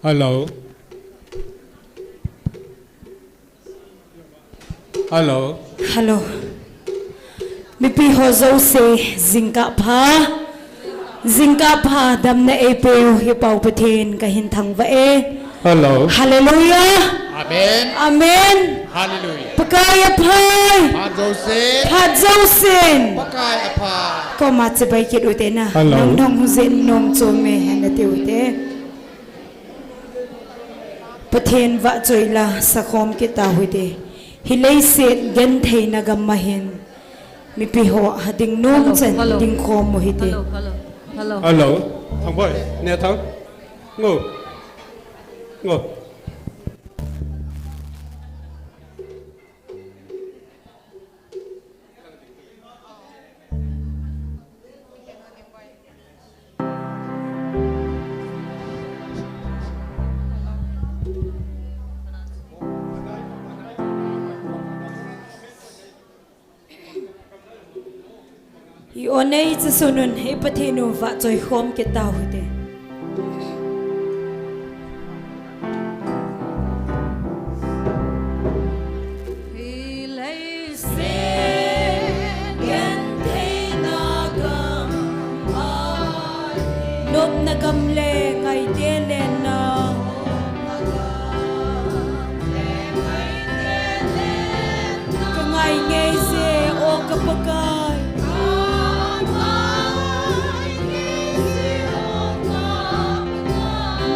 Hello. Hello. Hello. Mipi hozo se zingka pa dam na epeo hipaw patin kahin thang va e. Hello. Hallelujah. Amen. Amen. Hallelujah. Pakaya pai. Padzosin. Padzosin. Pakaya pa. Ko mat se bai kit ute na. Hello. Nong nong husin nong chome hana te ute. Patin va choila sakom kita huide. Hilay set gan thay nagamahin. Mipiho hading nom chen ding khom mo hite. Hello. Hello. Thằng boy, nè thằng. Ngô. Ngô. Onay sa sunod ipatino va joy khom kita huide. Nop na gamle ngay delen na kangay ngay se o kapagay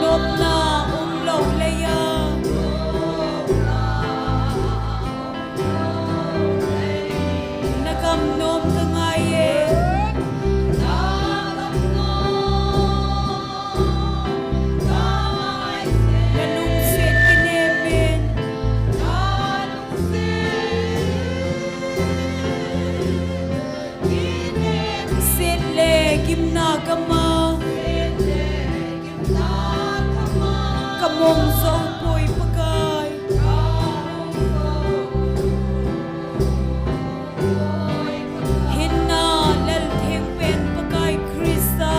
nop na umlaw laya nagamnom kangay Kamong songpoi pagay hinna lalthing pen pagay Krista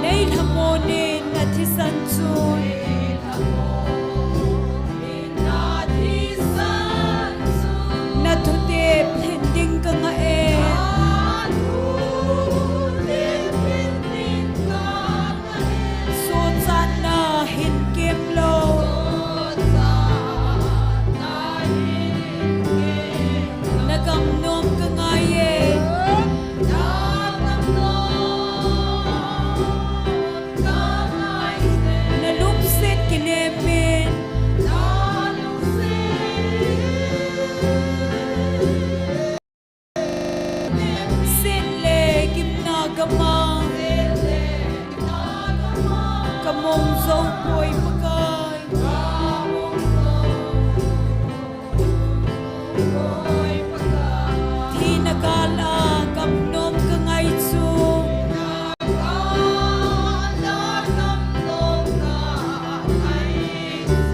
nay thamone nathisan chun nathute pending kanga kamong songpoi pagay thi nagala kamnom kangay chu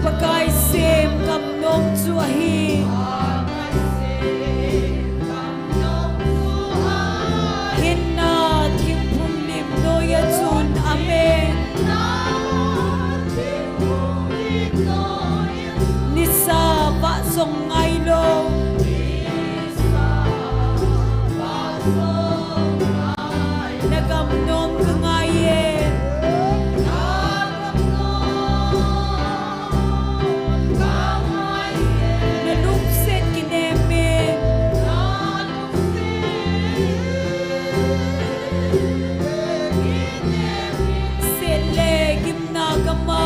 pagay sem kamnom chu ahi hinna thim phum lim noya chun amen nisa va song ngai lo nagam nom kangay naluk set kineme sele gimna gama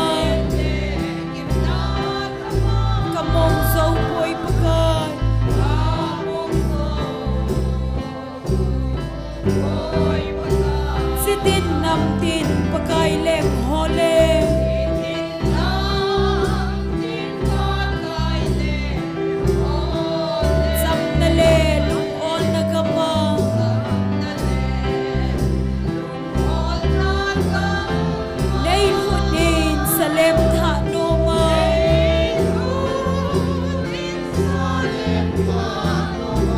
kamong songpoi pagay sitin nam tin pagay lem hole sam nale lung on nagama nay hunin sa lem tha no mai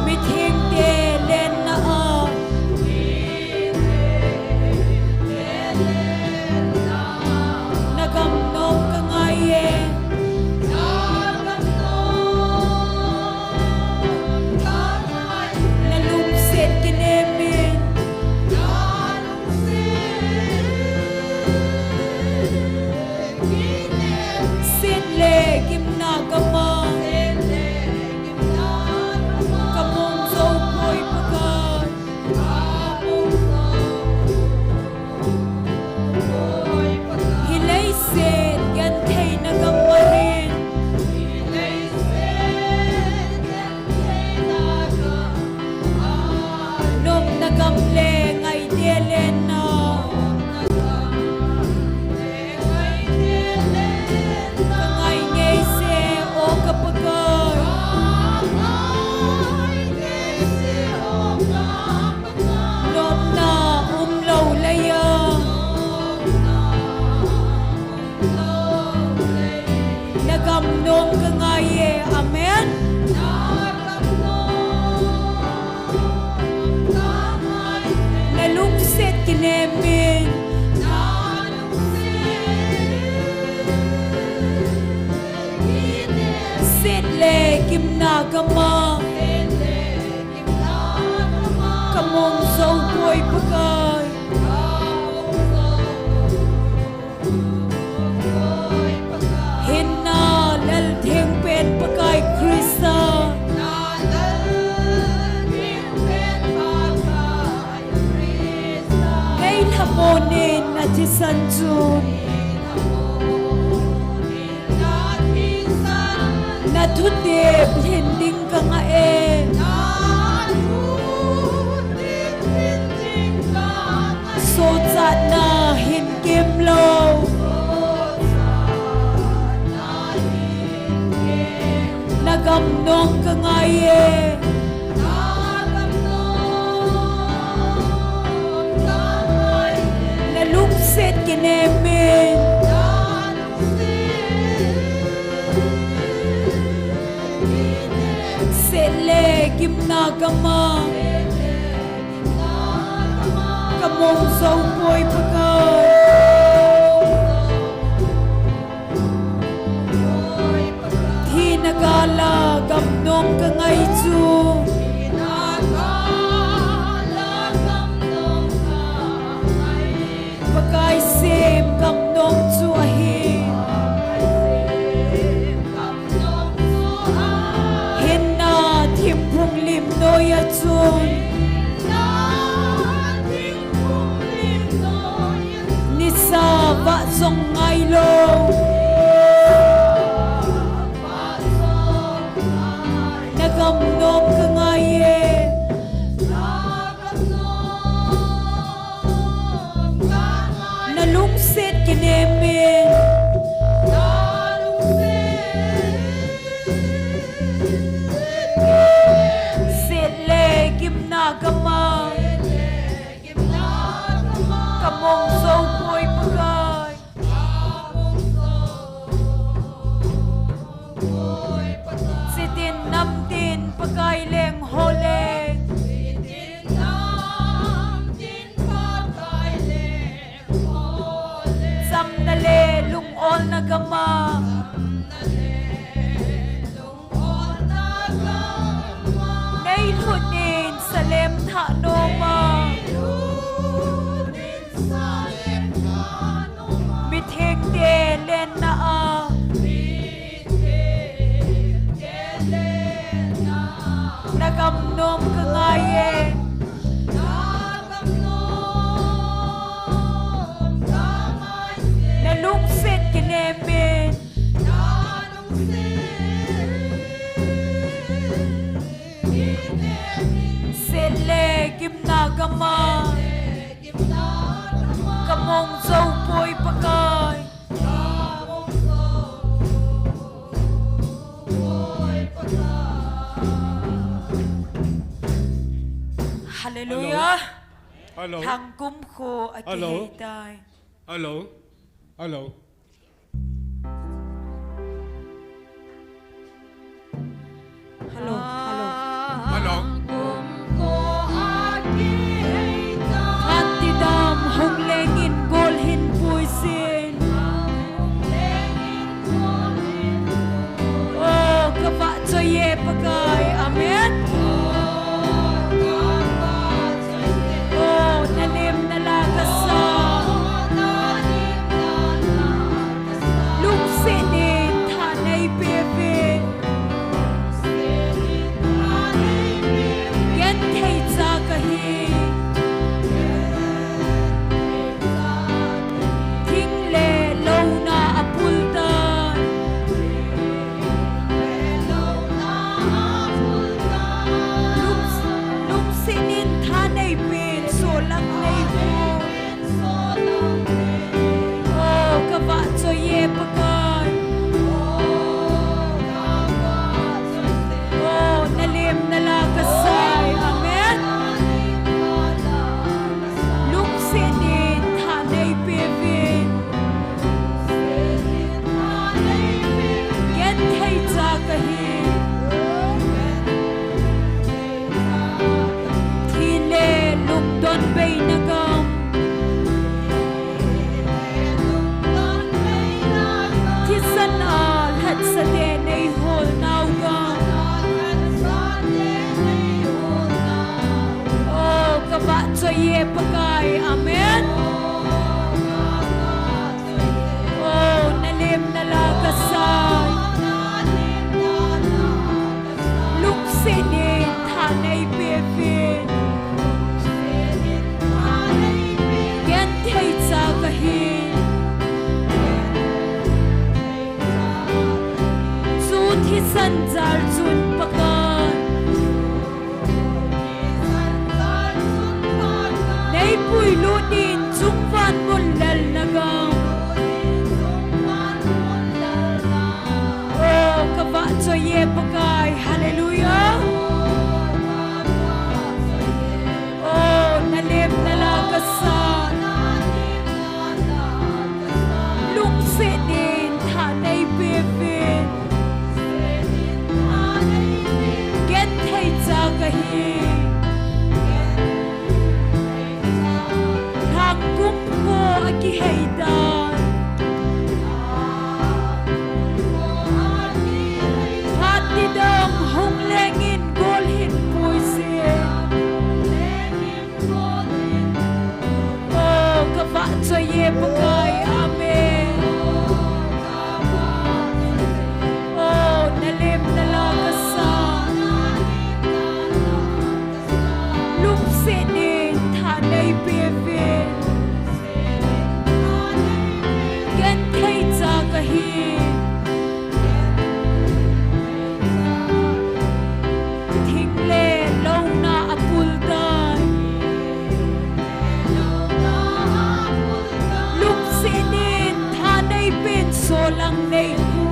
mithing te len na san chun na thu te phen ding ka nga e so chat na hin kem lo nagam nong ka nga e na lukset kinemin sele gimnagama kamong SONGPI pagay thi nagala gamnom ka ngay chu pagay sim gamnom chu ahi hinna thimpung lim noya chun nisa va song ngai lo nagam nom ka ngai e na lung set kinemin set le gimnagama kamong SONGPI pagay sitin namtin pagay leng holeng samnale lungol na gama nailunin sa lem Taona Mei len na a nagamnom ka ngayon nalungsit kinemin sele gimnagama kamong SONGPI pagay Hallelujah. Hello. Hangkum ko at Hello. hihitay. Hello. Hello. Hello. Hello. Hello. Antidam hong lengin golhin puisin. Oh, kapa choye pagay. Amen. Oh, nalim nalagasa. Lungsinin tanay bebe. Yan kay zagahi. Tingle low na apultan. Lungsinin tanay bin solang naibon. Oh, kaba choye pagay. Oh, nalim nalagasay. Amen. Lungsinin tanay bibin. Yan kay zagahi. Tile lungdon bay nagam. Tisan al hat sa denay hol naugam. Oh, kaba choye pagay. Amen. Oh, nalim nalagasay. Lungsinin tanay bibin. Yan kay zagahi. kahi thang kum ko aki heidan hati dong hong lengin gol hin puisi oh kava cho ye pakai amen oh nalim nalagasa lum sinin thanai beve gen thai cha kahi thingle lona apul dai lum sinin thanai pen solang nei hu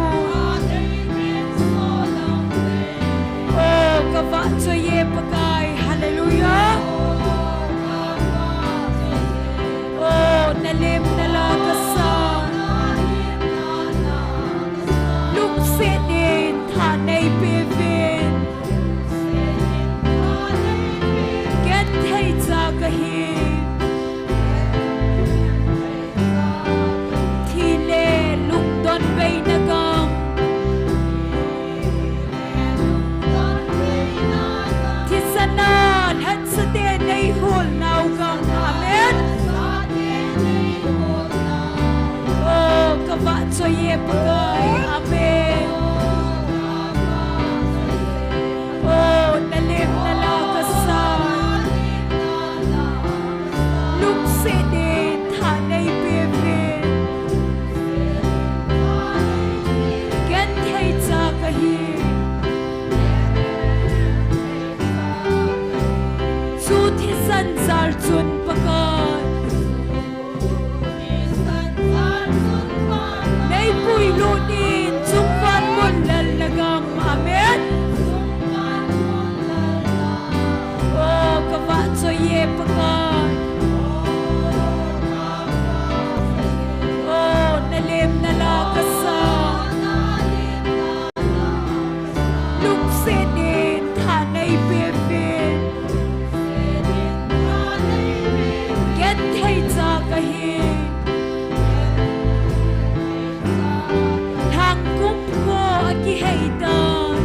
oh kava cho ye pakai hallelujah oh nalim nalagasa lum sinin thanai bevin gen thai cha kahi thile luk don vei nagam thisanan hat sate nei hol nau gam amen oh kava cho ye pakai amen oh nalim nalagasa luk sinin thanai bevin gen thai cha kahi chu thisan zar chun pakai nei pui lunin chung van mon lal lagam amen oh kava cho ye pakai oh nalim nalagasa luk sinin thanai bevin gen thai cha kahi thang kum ko aki heidan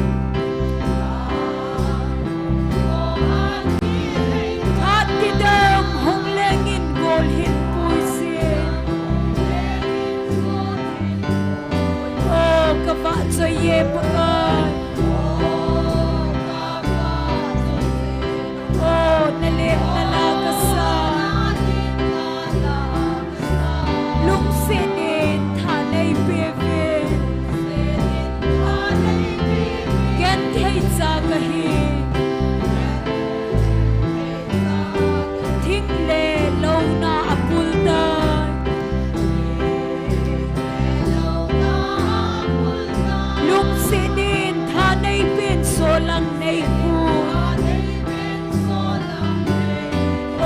hati dong hong lengin gol hin puisi oh kava cho ye pakai oh nalim nalagasa luk sinin thanai bevin gen thai cha kahi thingle lona apul dai luk sinin thanai pen solang nei hu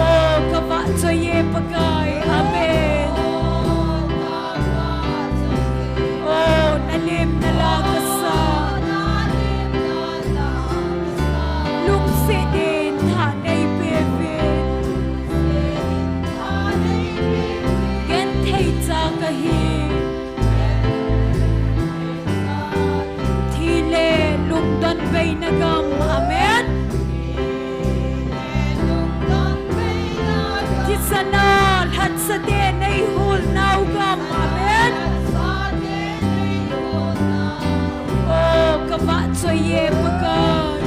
oh kava cho ye pakai amen oh nalim nalagasa luk sinin thanai bevin gen thai cha kahi thile luk don vei nagam amen thisanan hat sate nei hul nau gam amen oh kava cho ye pakai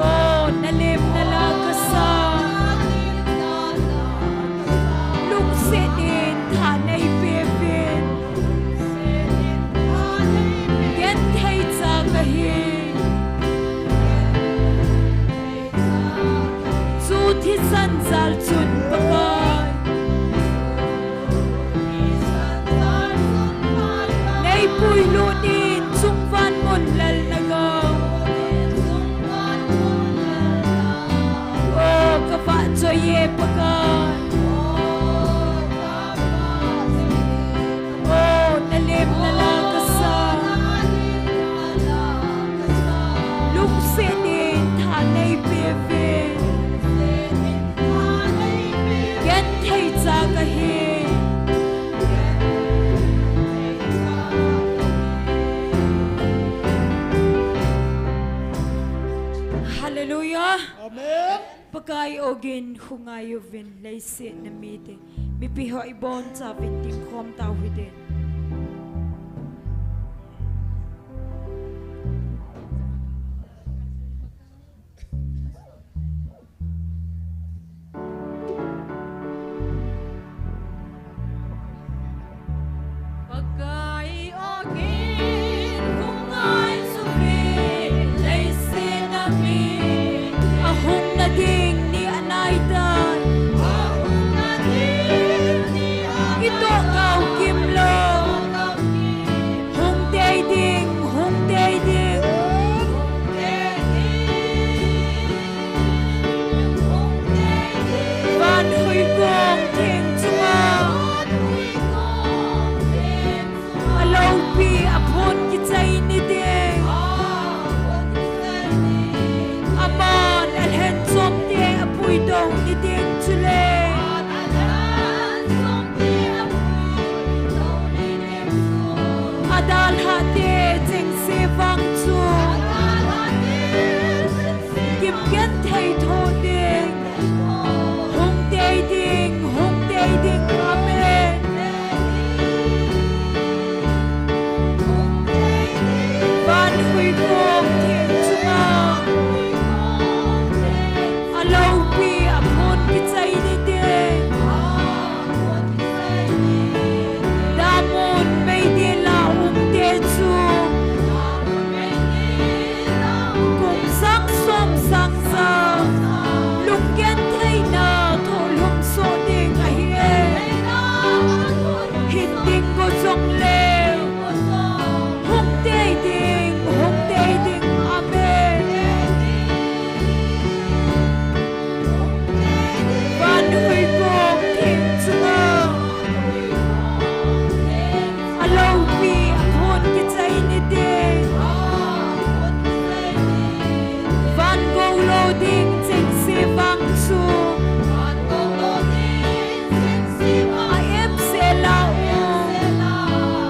oh nalim nalagasa luk sinin thanai bevin gen thai cha kahi chu thisan zal chun pakai nei pui lunin chung van mon lal nagam oh kava cho ye pakai oh nalim nalagasa Amen. Pakai ogin hungayo vin leise na mite. Mi piho ibon sa vin tim khom tau hide. Pakai ogin hungai suvi leise na mi. Ahong na ding ni anaitan. Ahong na ding ni Ito kau kimlo. Hong dating, hong dating. Van hui gong ting chunga. Alo pi apon kitay ni ding. Aman alhen som te apuy dong ni ding chule. Adal hati ting se vang chu. Kim gen thay tho ding. Hong dating, amen. Van hui gong ting chunga. Alo pi apon kitay ni ding. Damon may di la te chu. Kung sang som sang sang. Lung gen thay na tho lung so ding ahiye. Hinding ko song leo. Hong dating, amen. Van hui gong ting chunga. Alo pi apon kitay ni ding. Van go loading ting si vang chu. I am se lao.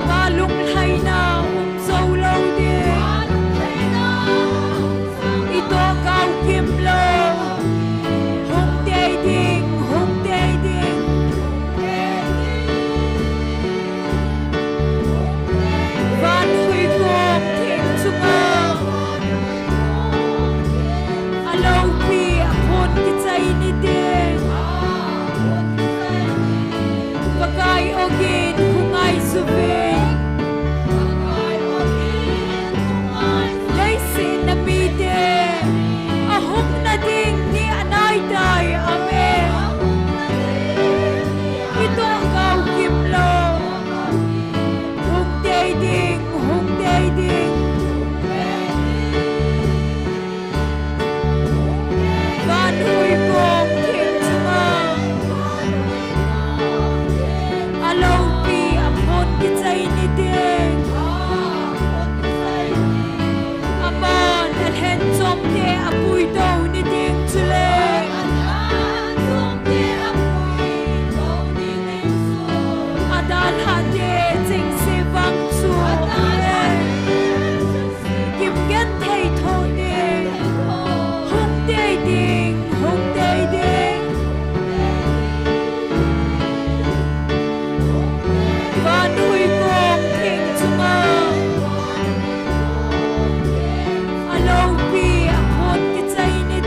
Malung hay na so loading. Ito kau kimlo. Hong dating. Van hui gong ting chunga. Alo pi apon kitay ni ding. Pakai ogin hungai suvi. Leise na mite. Ahong na ding ni anay tay, amen. Ito kau kimlo. Hong dating. Van hui gong ting chunga. Alo pi apon kitay ni ding. Aman alhen som te apuy daw ni ding chule. Adal hati ting si vang chu. Kim gen thay tho ding. Hong dating. Van hui gong ting chunga. Alo pi apon kitay ni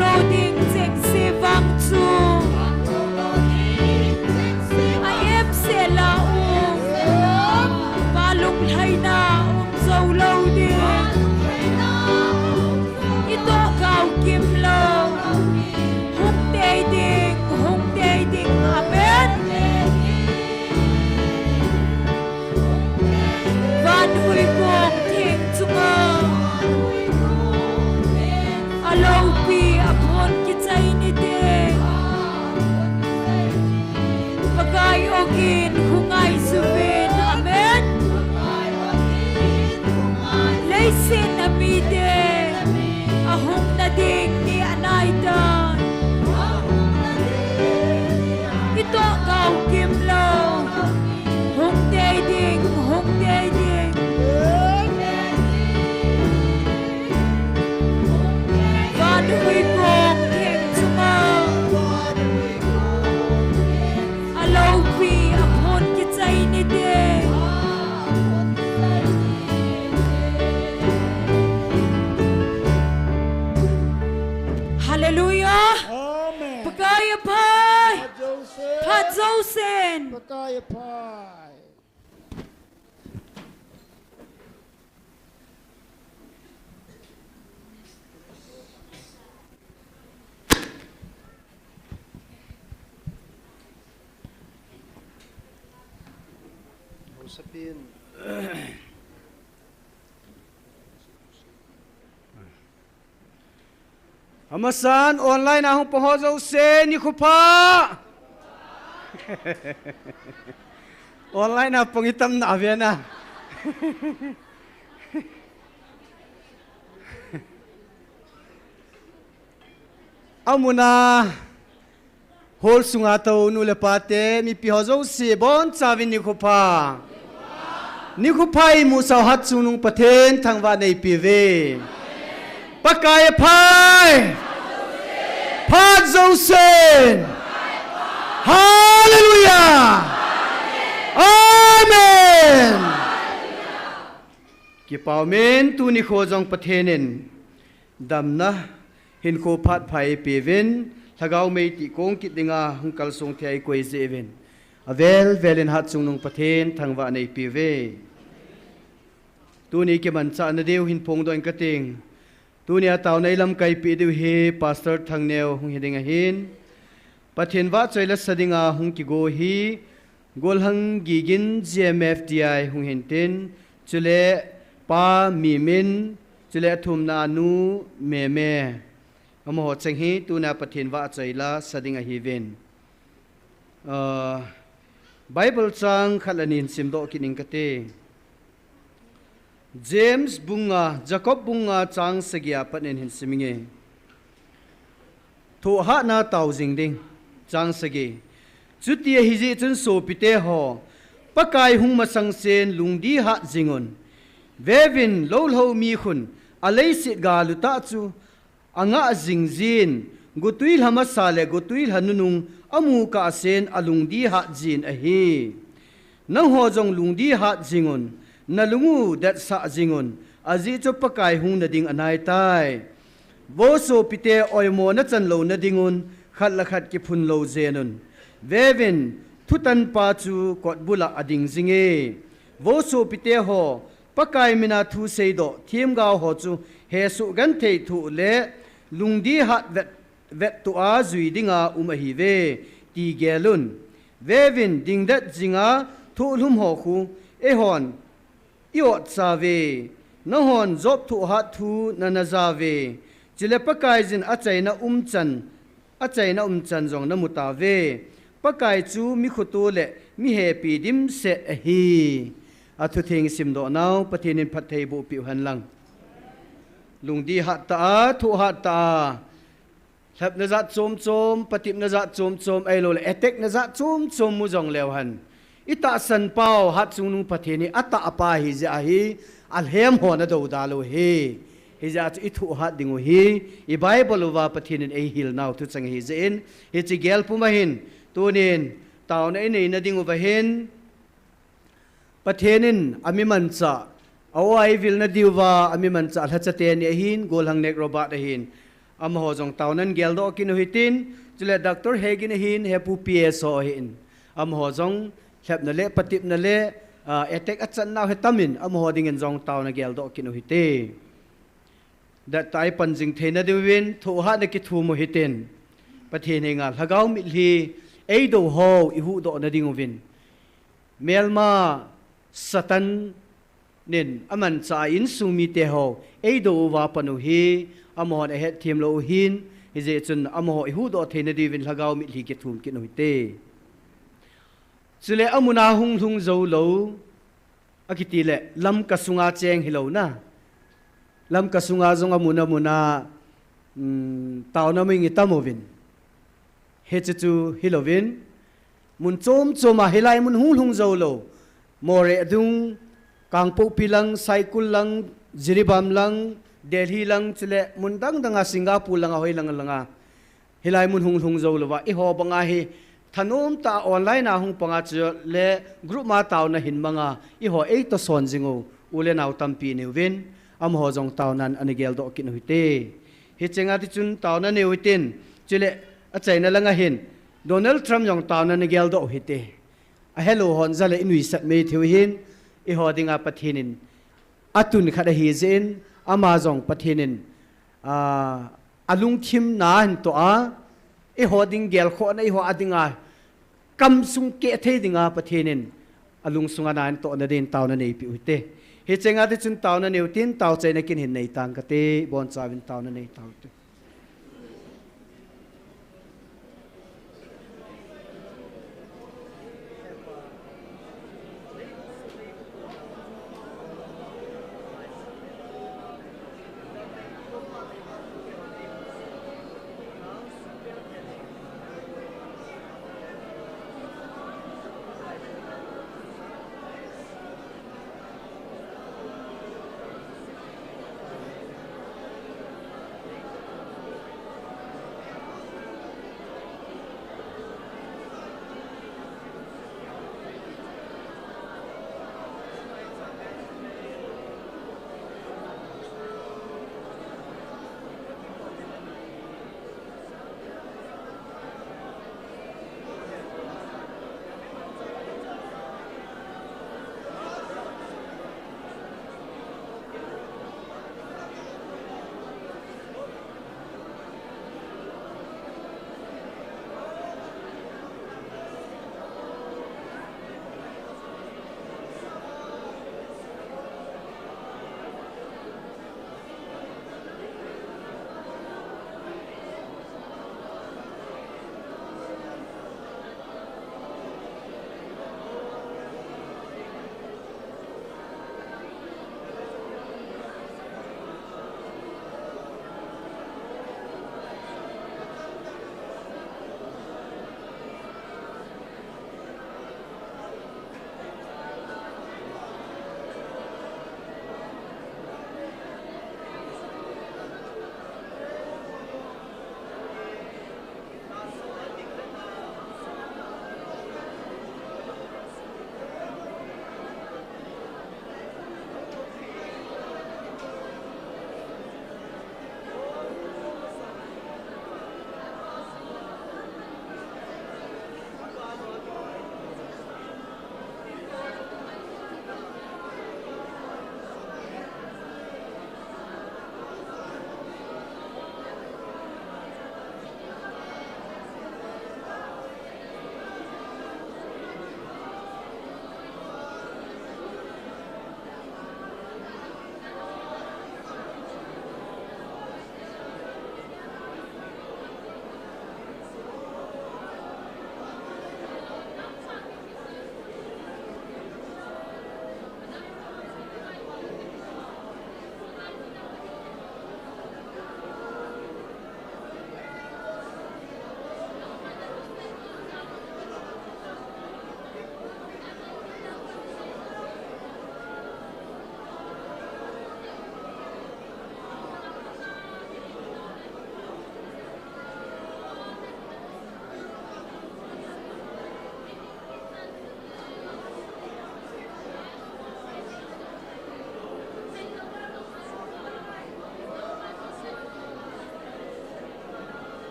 lo ding chek se wang chu a em se la palung LHINNA zo lo ding ito kau kim lo hung te ding amen van hui kong thing chunga alo pi apon ki chai ni de pakai ogin hungai subin amen leisin ami de ahong na ding ni anay dan ito kau kim lo hong day ding van hui kong thing chunga alo pi apon ki chai ni de hallelujah Amen. pagaya pai Joseph. Pat Zosen Pagaya Pai. Usapin. Amasan online ahong pohozo se NIKHO pa. Online na pangitam na avya na. Amuna hol sungato nulepate mi pihozo se bon savin NIKHO pa. NIKHO pai musaw hat sunung paten thangwa nei pive. Pakai pai. Pat Zosen. Hallelujah. Amen. Kipaumen tu NIKHO jong patenin damna hinko pat pai pevin thagau mei ti kong kitlinga hungkal song thai koi zeven avel velen hat sunung paten thangwa nei pive tu ni ke man cha na deu hin pong doin kating tu ni ataw nei lam kai pi deu he pastor thangneu hung hedinga hin pathen wa choila sadinga hung ki go hi golhang gigin GMFDI hung hinten chule pa mi min chule thumna nu me amo chenghi tu na pathen wa choila sadinga hi ven Bible chang khalanin simdo kining kate James bunga Jacob bunga chang segya panen hin siminge tho ha na taw jing ding chang sege chutia hiji chun so pite ho pakai hung masang sen lungdi ha jingon vevin lolho mi khun alei sit ga luta chu anga jingjin gutuil hama sale gutuil hanunung amu ka sen alungdi ha jin a hi nang ho jong lungdi ha jingon nalungu dat sa jingon aji cho pakai hung na ding anai tai bo so pite oimo na chan lo na dingun khat la khat ki phun lo zenun vevin thutan pa chu kot bula ading jinge bo so pite ho pakai mina thu seido thim ga ho chu he su gan thei thu le lungdi hat vet tu a zui dinga hi ve ti gelun vevin dingdat jinga thu lum ho khu e hon iot sa ve na hon zop thu hat thu na na za ve chile pakai jin achai na umchan jong na muta ve pakai chu mi khutu le mi he pi dim se hi athu thing sim do naw pathinin phathei bu pi han lang lungdi hat ta thu hat ta thap na za chom patip na za chom ai lo le attack na za chom mu jong lew han ita san pau hat chung pathini ata apa hi ja hi alhem ho na do da lo he hi ja chu ithu hat dingu hi I bible wa pathinin ei hil naw tu chang hi zen hi chi gel puma hin tunin taw na nei na dingu wa hin pathenin ami man cha awai vil na diwa ami man cha hla chate ni hin gol hang nek roba da hin am ho jong tau nan gel do kin hitin chule doctor hegin hin he pu pso hin am ho jong khep na le patip na le attack achan naw he tamin am ho ding en jong tau na gel do kin hite da tai pan jing theina dewin tho ha na ki thu mo hitin pathe ne nga lagaw mi hi ei do ho I hu do na ding ovin melma satan nen aman cha in sumi te ho ei do wa panu hi amon a het thim lo hin hi je chun amo I hu do theina dewin lagaw mi hi ki thum kin hite chule amuna hung thung zo lo akiti le lam kasunga cheng hi lo na lam kasunga zong amuna Taona Mei ngi tamovin he chu hilovin mun chom hilai mun hung zo lo more dung kangpo pilang cycle lang jiribam lang Delhi lang chule mun danga Singapore lang hoi lang hilai mun hung zo lo wa I ho banga hi thanom ta online na hung panga chu le group ma taw na hin manga I ho ei to son jingo ule naw tampi neuwin am ho jong taw nan anigel do kin huite hi chenga ti chun taw na neutin chule a chaina langa hin Donald Trump jong taw na anigel do hite a hello hon zale inui sat me thiu hin I ho dinga pathinin atun khada hi zen ama jong pathinin alung thim na hin to a I ho ding gel kho na I ho adinga kam sung ke the dinga pathinin alung sunga nan to na din taw na nei pi uite he chenga ti chun taw na neu tin taw chai na kin hin nei tang ka te bon chawin taw na nei taw te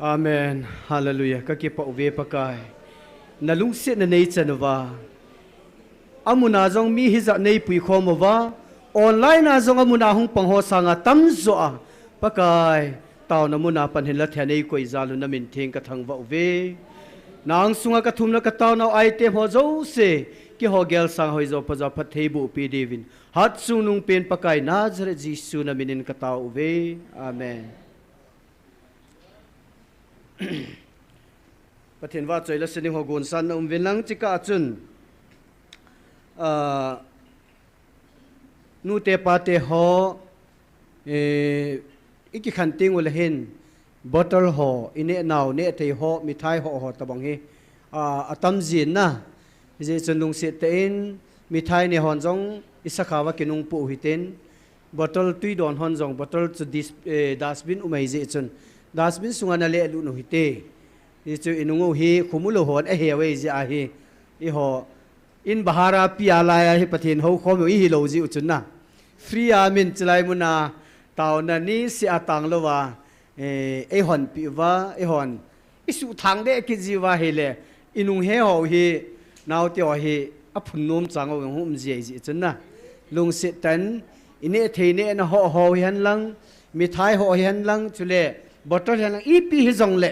Amen. Hallelujah. Kakipa uve pakai. Nalung sit na nei chanwa. Amuna jong mi hiza nei pui khomawa. Online na jong amuna hung pangho sanga tamzo a. Pakai. Taona muna panhin la thanei koi zalu na min thing ka thangwa uve. Nang sunga ka thumna ka taona item ho zo se. Ki ho gel sang hoi zo paza patheibu pi devin. Hat sunung pen pakai Nazareth Jisu na minin ka tao uve. Amen. Pathin wa choi la sening ho gon san na vinlang chika chun nu te pa te ho iki khanting ul hen bottle ho ine naw ne te ho mithai ho tabang he atam jin na je chunung se te in mithai ne hon jong isakhawa kinung pu hiten bottle tui don hon jong bottle chu dustbin umai je chun dustbin sunga na le lu no hite chu inungu hi khumulo hon a hewe je a hi I ho in bahara piala ya hi pathin ho khom hi hi lo ji uchun na free amin chlai muna tauna ni si atang lo wa e hon pi wa e hon isu thang de ki ji wa hele inung he ho hi naw te ho hi a phun nom chang ho hum ji ji chun na lung se tan ine theine na ho ho hian lang mithai ho hian lang chule bottle hian lang ipi hi jong le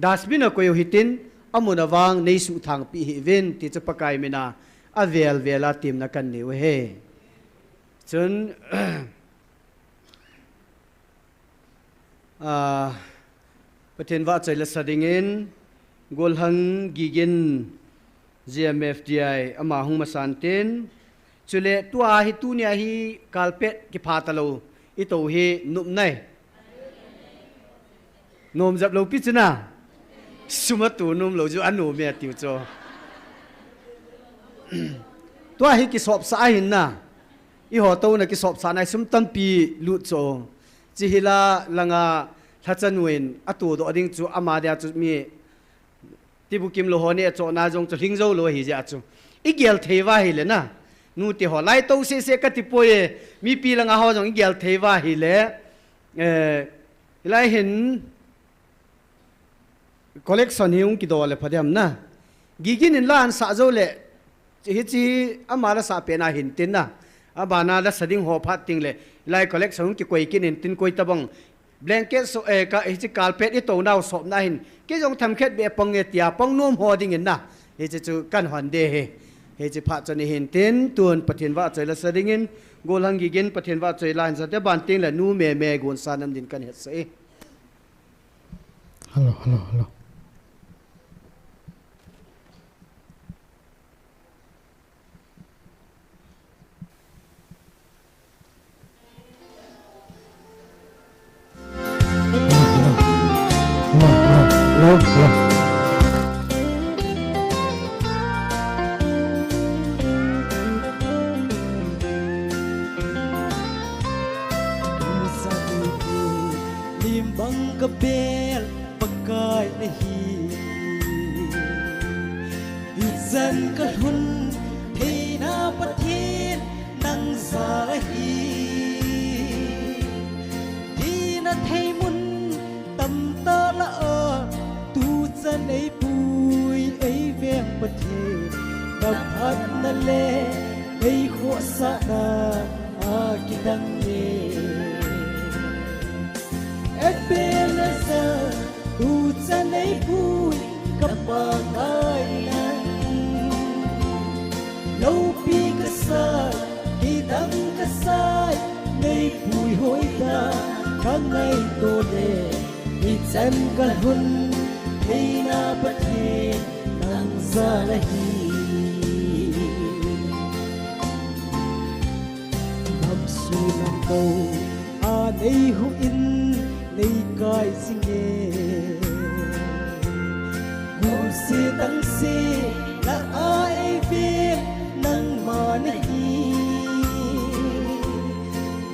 dustbin a koy hitin amuna wang nei su thang pi hi ven ti cha pakai mena a vel vela tim na kan ni we he chun pathen wa chai la sadingin golhang gigin GMFDI ama hung masanten chule tua hi tu nia hi kalpet ki phatalo I to hi nup nai nom jap lo pi chuna suma tu num lo ju anu me tiu cho tua hi ki sop sa hin na I ho to na ki sop sa nai sum tam pi lu cho chi hila langa thachan wen atu do ading chu ama dia chu mi tibu kim lo ho ne cho na jong chu hing zo lo hi ja chu I gel thewa hi le na nu ti ho lai to se ka ti poe mi pi langa ho jong I gel thewa hi le lai hin collection hiung ki dole phadam na gigin in lan sa zo le chi amara sa pe na hin tin na abana la sading ho phat ting le lai collection ki koi kin in tin koi tabang blanket so ka chi carpet I to naw sop na hin ke jong tham khet be pang nge tia pang nom ho ding in na he chu kan hon de he chi pha chani hin tin tuan pathin wa chai la sading in golang gigin pathin wa chai lan sa te ban ting la nu me gon sanam din kan het se hello Limbang kabel pakai nahi Izan kalhun Thina pathin nang zarahi Thina thaimun tam ta la tu chan ai pui ai veng pathin na phat na le ai kho sa na a kidang ne Ebenezer, tu chan ai pui kapangai nan Lâu pi ka sai, ki dang ka sai Nei pui hoi ta, ka ngai to le Ni chan ka hun, hei na pathin nang za lahi Nam su nam to, a nei hu in Nei kai singe Gum si tang si La ai vi Nang ma nahi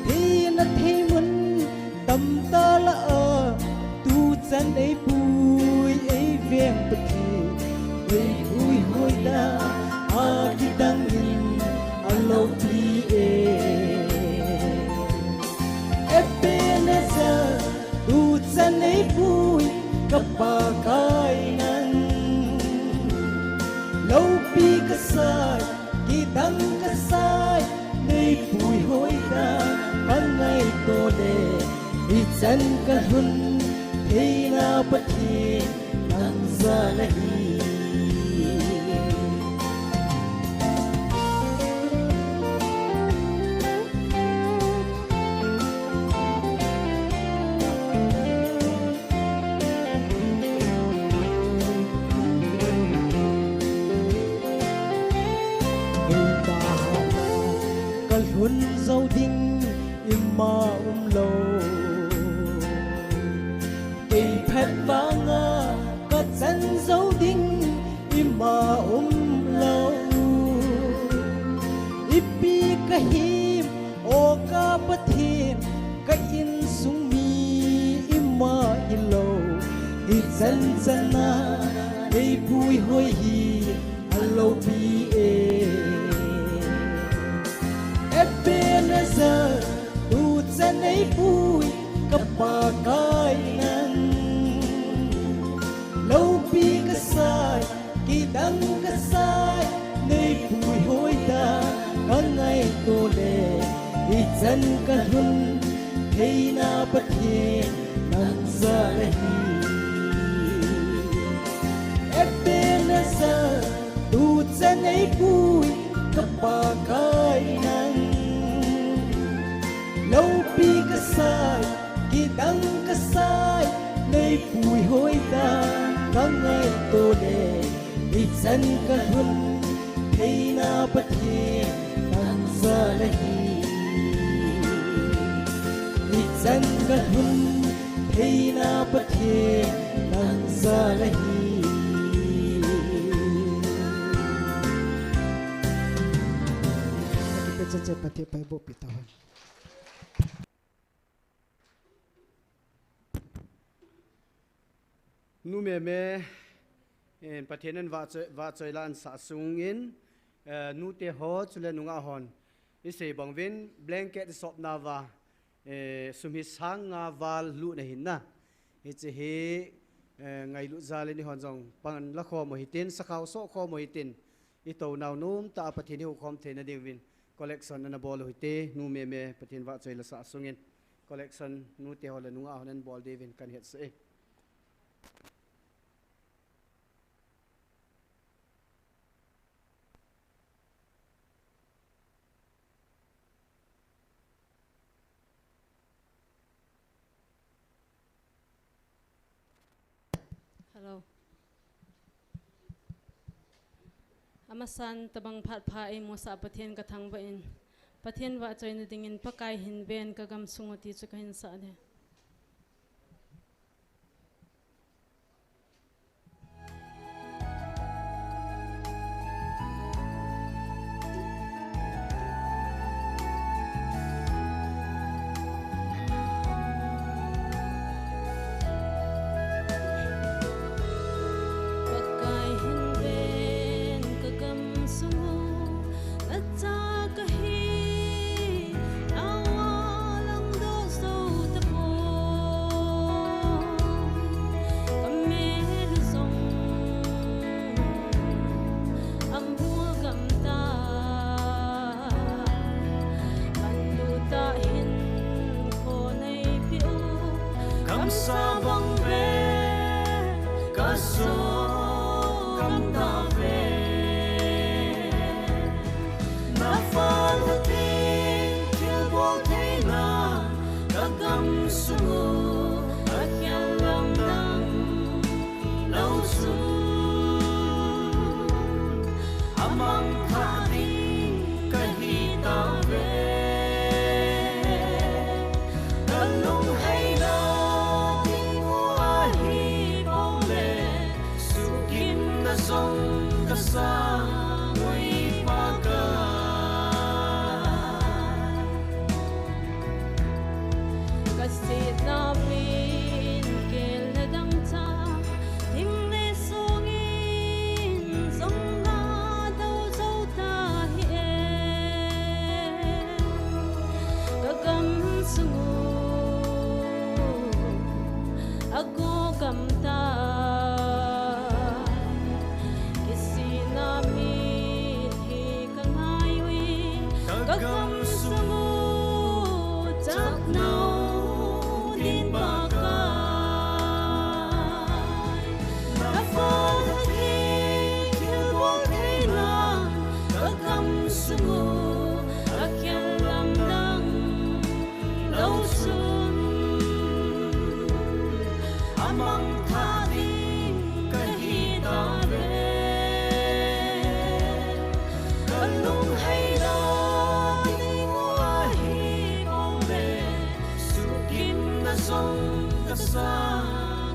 Thi na thi mun Tam ta la Tu chan ai pui ai veng pati Ai pui hoi da A ki dang in A lo pli Ebenezer Tu chan ai pui dân cả hun thế na bất thi nang ra la hi hun dâu đinh im ma lâu cây phép vang ngà có dân dâu đinh im ma lâu ipi ka him o ka pathin ka in sung mi im ma lâu i dân dân na cây bùi hôi hi alo bi Ebenezer, tu chân ấy vui cấp bà cái nắng lâu bi cái sai kỳ đắng cái sai nơi bùi hôi ta có ngày tô lệ đi chân cái hun thấy na bất hiền nắng ra lại Ebenezer, tu chân ấy vui cấp bà cái nắng lâu bi cái sai kỳ đắng cái sai nơi bùi hôi ta có ngày tô lệ đi chân cái hun thấy na bất hiền nang ra lại đi chân cái hun thấy na bất hiền nang ra lạiจะปฏิไปบุปิตาวันนูเมเมประเทศนั้นว่าใจลานสะสงอินนูเตหอจุเลนุงอาหอนอิเสบังเวนแบงเกตสอบนาวาสุมิสังงาวาลุในหินนะอิเจเฮไงลุซาเลนิฮอนจงปันละคอมหิตินสกาวโซคอมหิตินอิโตนาวนุ่มตาประเทศนิวคอมเทนเดวินcollection na ball hoite nu me patin wa choi la sa sungin collection nu te hola nu a honan ball devin kan het se Hello Amasan tabang phat pha ai mo sa pathian ka thang ba in pathian wa choi na ding in pakai hin ben ka gam sungoti chu ka hin sa de Gagam sumu tak nau din sungu akyal lamdang lâu sun amang tharing kahitare kalung hayda ni wahi mole sukim na song kasa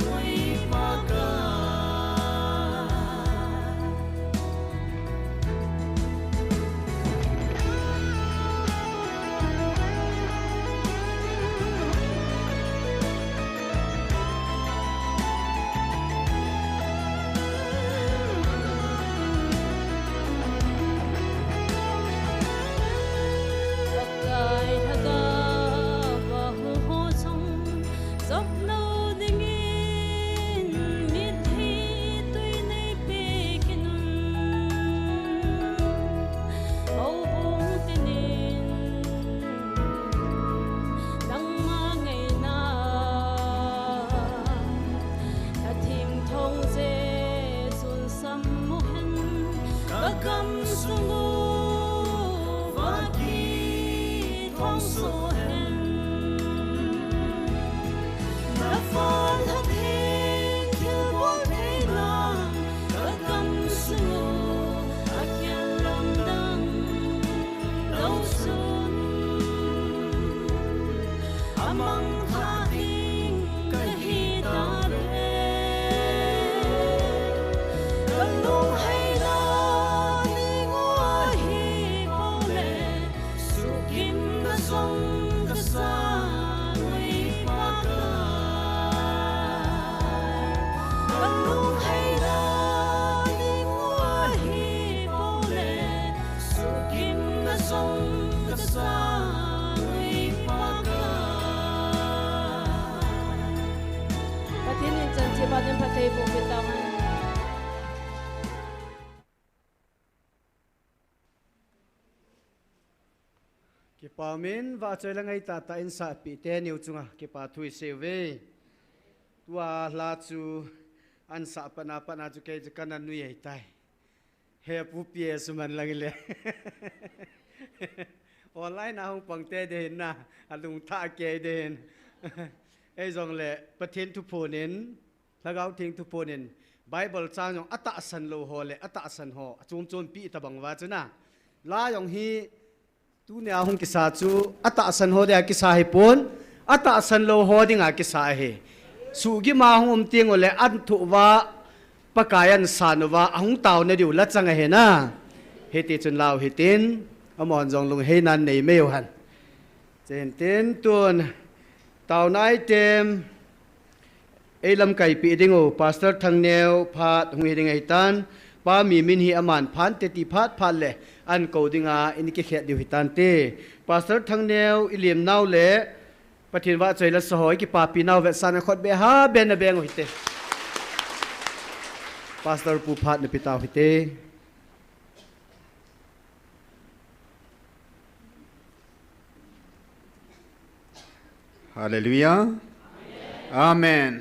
ngoi paga Pakai thaga bahu ho song dốc nâu dingin mit hi tui nei pe kinun au bung tinin dang ma ngày na ta thim thong je sun sam mo hen ka gam sungu va ki thong so hen na phon hat hen kil bo thei lang ka gam sungu akyan lam dang lâu sun amang tha hing ka hi ta re kalung hay la ni ngua hi mo le sukim na song ka sa ngui pa ka kalung hay la ni ngua hi mo le sukim na song ka sa ngui pa ka Pathin in chan che ba den pathai bo bitawan Kipa min va chơi la ngai ta in sa pi te niu chunga kipa thui se ve tua la chu an sa pana chu ke chu kana nu yai tai he pu pie su man lang le online na hong pang te de na alung tha ke den ei jong le pathin tu phonin lagau thing tu phonin bible chang yong ata san lo ho le ata san ho chum pi ta bang wa chuna la yong hi tu ne ahung kisa chu ata san ho de kisa hi pon ata san lo ho dinga kisa he su gi ma hum ting ole an thu wa pakayan sanwa ahung taw ne diu la changa he na he ti chun lao he tin amon jong lung he nan nei meu han chen tin tun taw nai tem elam kai pi dingo pastor thangneu phat hung ding ai tan pa mi min hi aman phan te ti phat phan le an ko dinga in ki khet diu hitan te pastor thangneu ilim naw le pathin wa choi la sohoi ki pa pi naw ve san khot be ha ben na beng hite pastor pu phat ne pitaw hite Hallelujah. Amen.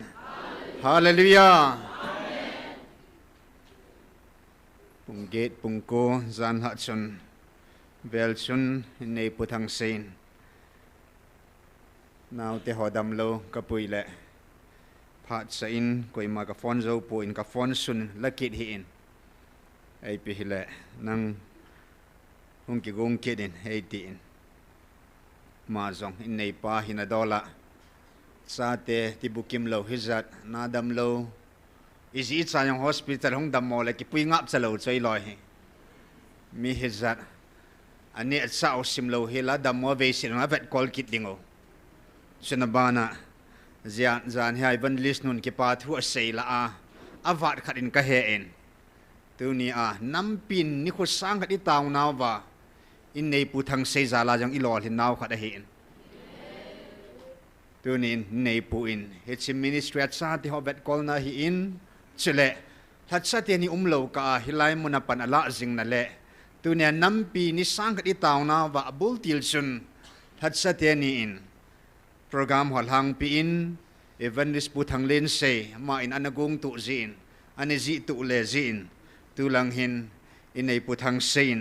Hallelujah. Punggit pungko zan hatsun velsun nei putang sein now te hodam lo kapui le phat sain koi ma ka phone zo pu in ka phone sun lakit hi in ai pi hile nang hung ki gong kidin ai ti in ma zong in nei pa hina dola sa te ti bukim lo hizat nadam lo is it sa yung hospital hong dam mo le ki pui ngap sa lo choi loi hi mi hizat ani at sa osim lo hila dam mo ve sin nga vet kol kit dingo sunabana zan hai van list nun ki pa thu sei la a avat khat in ka he en tu ni a nampin ni khu sang khat i taw naw wa in nei pu thang sei za la jang i lol hin naw khat a he en tu ni nei pu in it's ministry at sa ti hovet kol na hi in chile hat sa te ni umlo ka hilai muna pan ala jing na le tu ne nampi ni sang khat i taw na wa bul til sun hat sa te ni in program hol hang pi in evangelist pu thang len se ma in anagung tu zin ane ji tu le zin tu lang hin in ei pu thang sein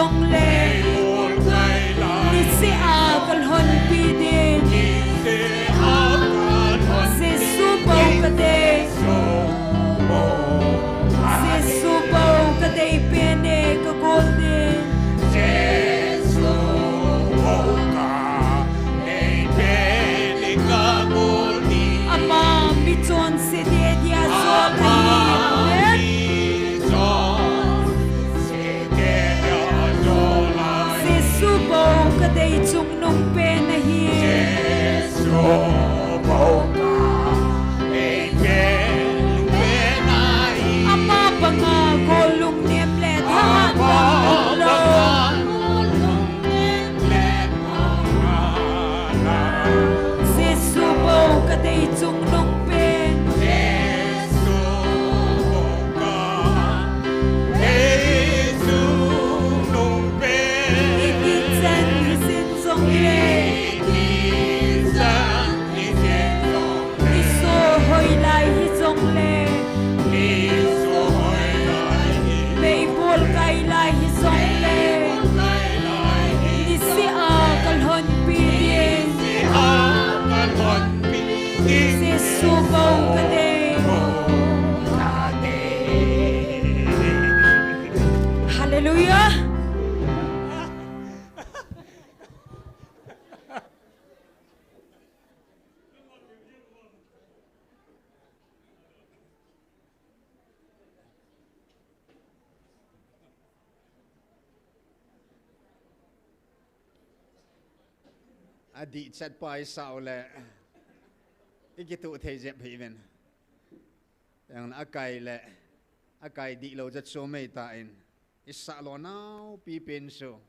zong le ni se a kal hon pi de se su bau ka de se su bau ka de pe ne ka gol de ama mi chon se de dia zol ka day chung nung pe na hi ama banga golung nem le tha lo se su bo ka day chung nung pe Hallelujah. Adi chat pai sao le ikitu thei jep hiven yang akai le akai di lo jat so mei ta in isa lo nau pi pen so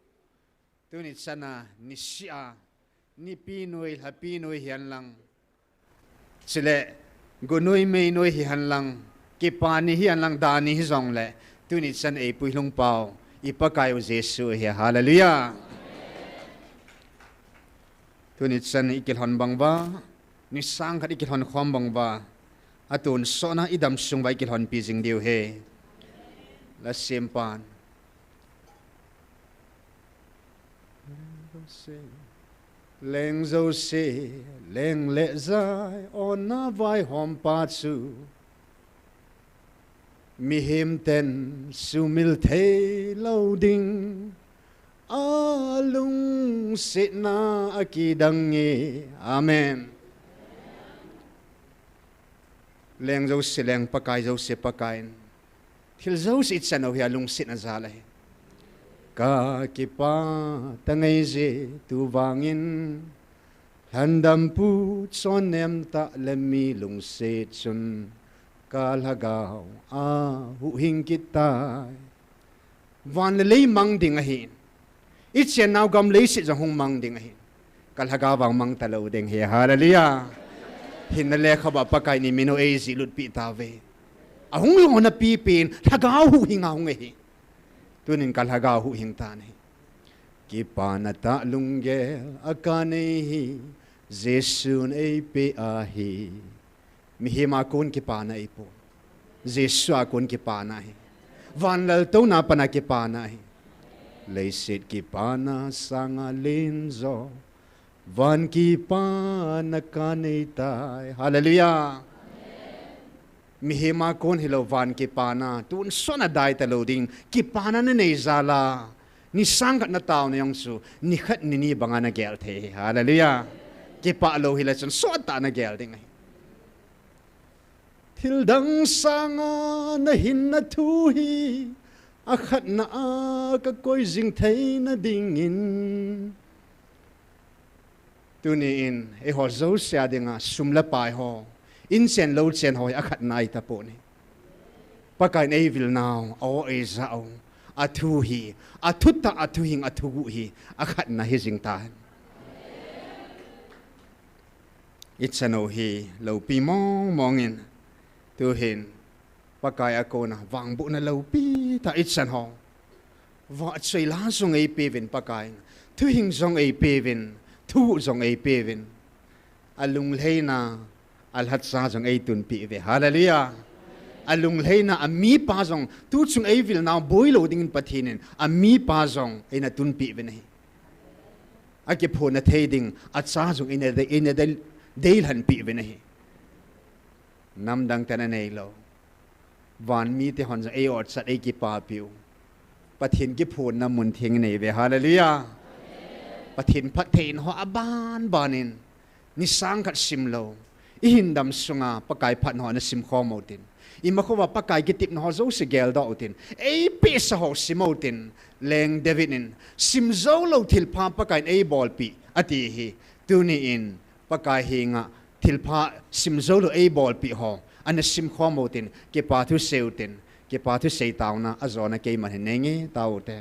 tu ni sana ni sia ni pi noi ha pi noi hian lang chile gunoi mei noi hi han lang ki pa ni hian lang da ni hi zong le tu ni san e pui hlung pau ipakai u jesu hi hallelujah tu ni san ikil hon bang ba ni sang khat ikil hon khom bang ba atun sona idam sung ba ikil hon pi jing diu he la sempan leng zo se leng le zai on na vai hom pa chu mi him ten su mil the lo ding alung sit na akidang nge amen leng zo se leng pakai zo se pakai thil zo sit san o hi alung sit na zalai ka kipa tangai je tu wangin handam pu chonem ta lemi lung se chun kalhagao a hu hing kitai van le mang ding a hin ichen now gam le sit jong hung mang ding a hin kalhaga wang mang ta lo ding he hallelujah hin le khaba pakai ni mino e zi lut pi ta ve a hung lo na pi pin thagao hu hinga hung he tunin kalhaga hu hing ta nei ki panata lungel akane hi jesun ei pe a hi mi hema kon ki pana ei po jesu a kon ki pana hi van lal to na pana ki pana hi leisit ki pana sanga lenzo van ki pana kanei tai hallelujah mi hema kon hilo van ki pana tun sona dai ta loading ki pana na nei zala ni sangat na tao na yang su ni khat ni ni bangana gel the hallelujah ki pa lo hila chon so ta na gel ding thil dang sanga na hin na thu hi a khat na a ka koi jing thei na ding in tu ni in e ho zo sia dinga sumla pai ho in sen lo chen hoi a khat nai ta po ni pakai nei vil now o e zao a thu hi a thutta a thu hing a thu gu hi a khat na hi jing ta it's no hi lo pi mong in tu hin pakai a ko na wang bu na lo pi ta it's an ho wa chei la sung ei pe vin pakai thu hing zong ei pe vin thu zong ei pe vin alung leina al hat sa jong ei tun pi ve hallelujah alung leina ami pa zong tu chung ei vil naw boilo ding pathinin ami pa zong ina tun pi ve nei ake phona theding acha zung ina deil han pi ve nei nam dang tan nei lo van mi te hon ei ot sat ei ki pa piu pathin ki phon na mun thing nei ve hallelujah pathin phat thein ho aban banin ni sang khat sim lo i hin dam sunga pakai phat no na sim kho motin i ma kho wa pakai ki tip no zo se gel da utin ei pe sa ho simotin leng devinin sim zo lo thil pha pakai ei bol pi ati hi tu ni in pakai hinga thil pha sim zo lo ei bol pi ho an sim kho motin ke pa thu seutin ke pa thu sei tauna azona ke man nengi taute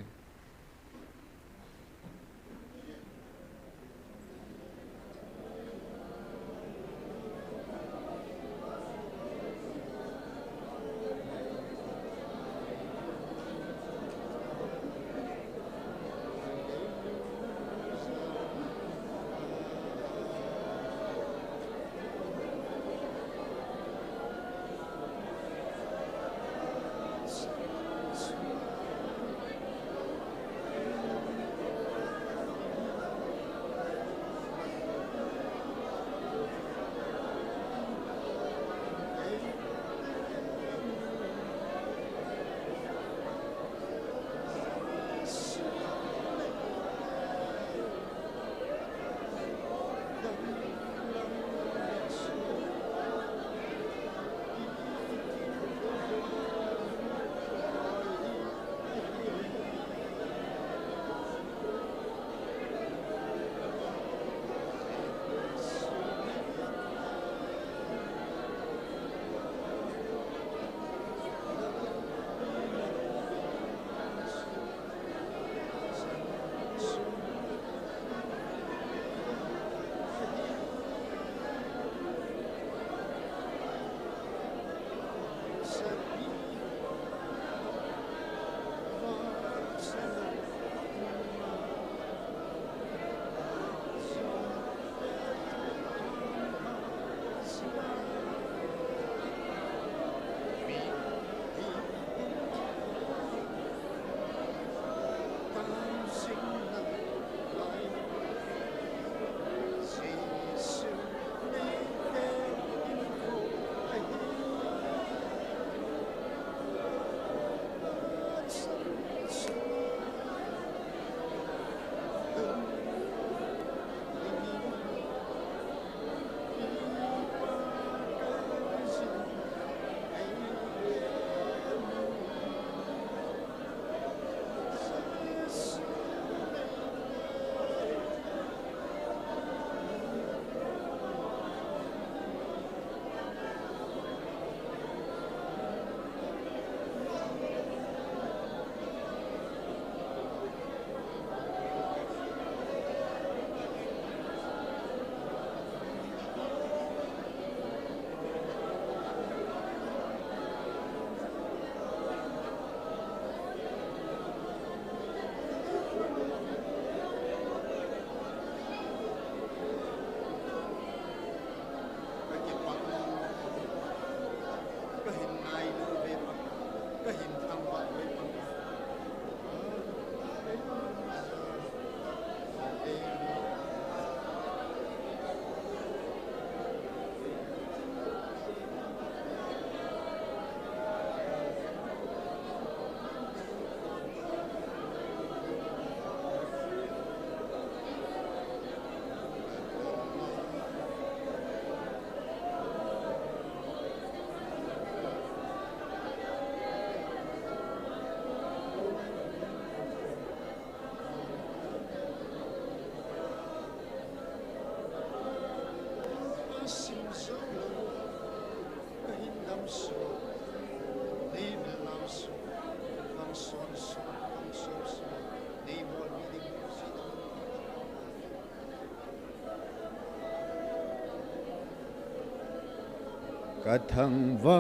Kathang va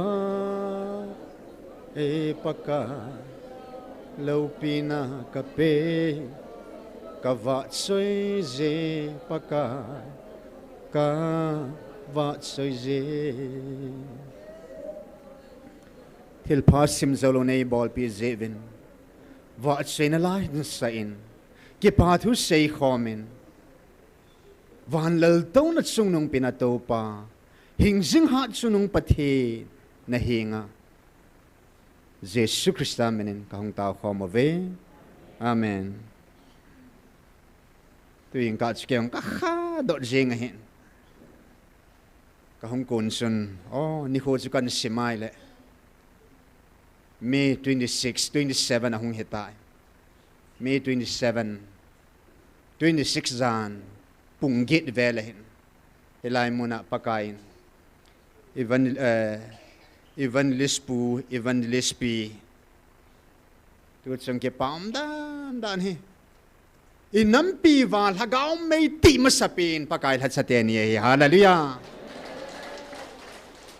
e paka laupina kape kava soi ze paka ka va soi ze thil pa sim zolo nei bol pi zevin va chena lai sa in ki pa thu sei khomin van lal to na chung nong pinato pa hing jing ha chunung pathe na hinga Jesus Christ amen ka hong tao khom ave amen tuing ka chkeong ka kha do jing hin ka hong kun sun NIKHO chu kan simai le May 26, 27 ahong hitai. May 27, 26 zan punggit velehin. Hilay muna pakain. Evangelist pi. Tuot sang ke pam dan hi. Inampi val hagaw may ti masapin pakail hat sa teniye. Hallelujah.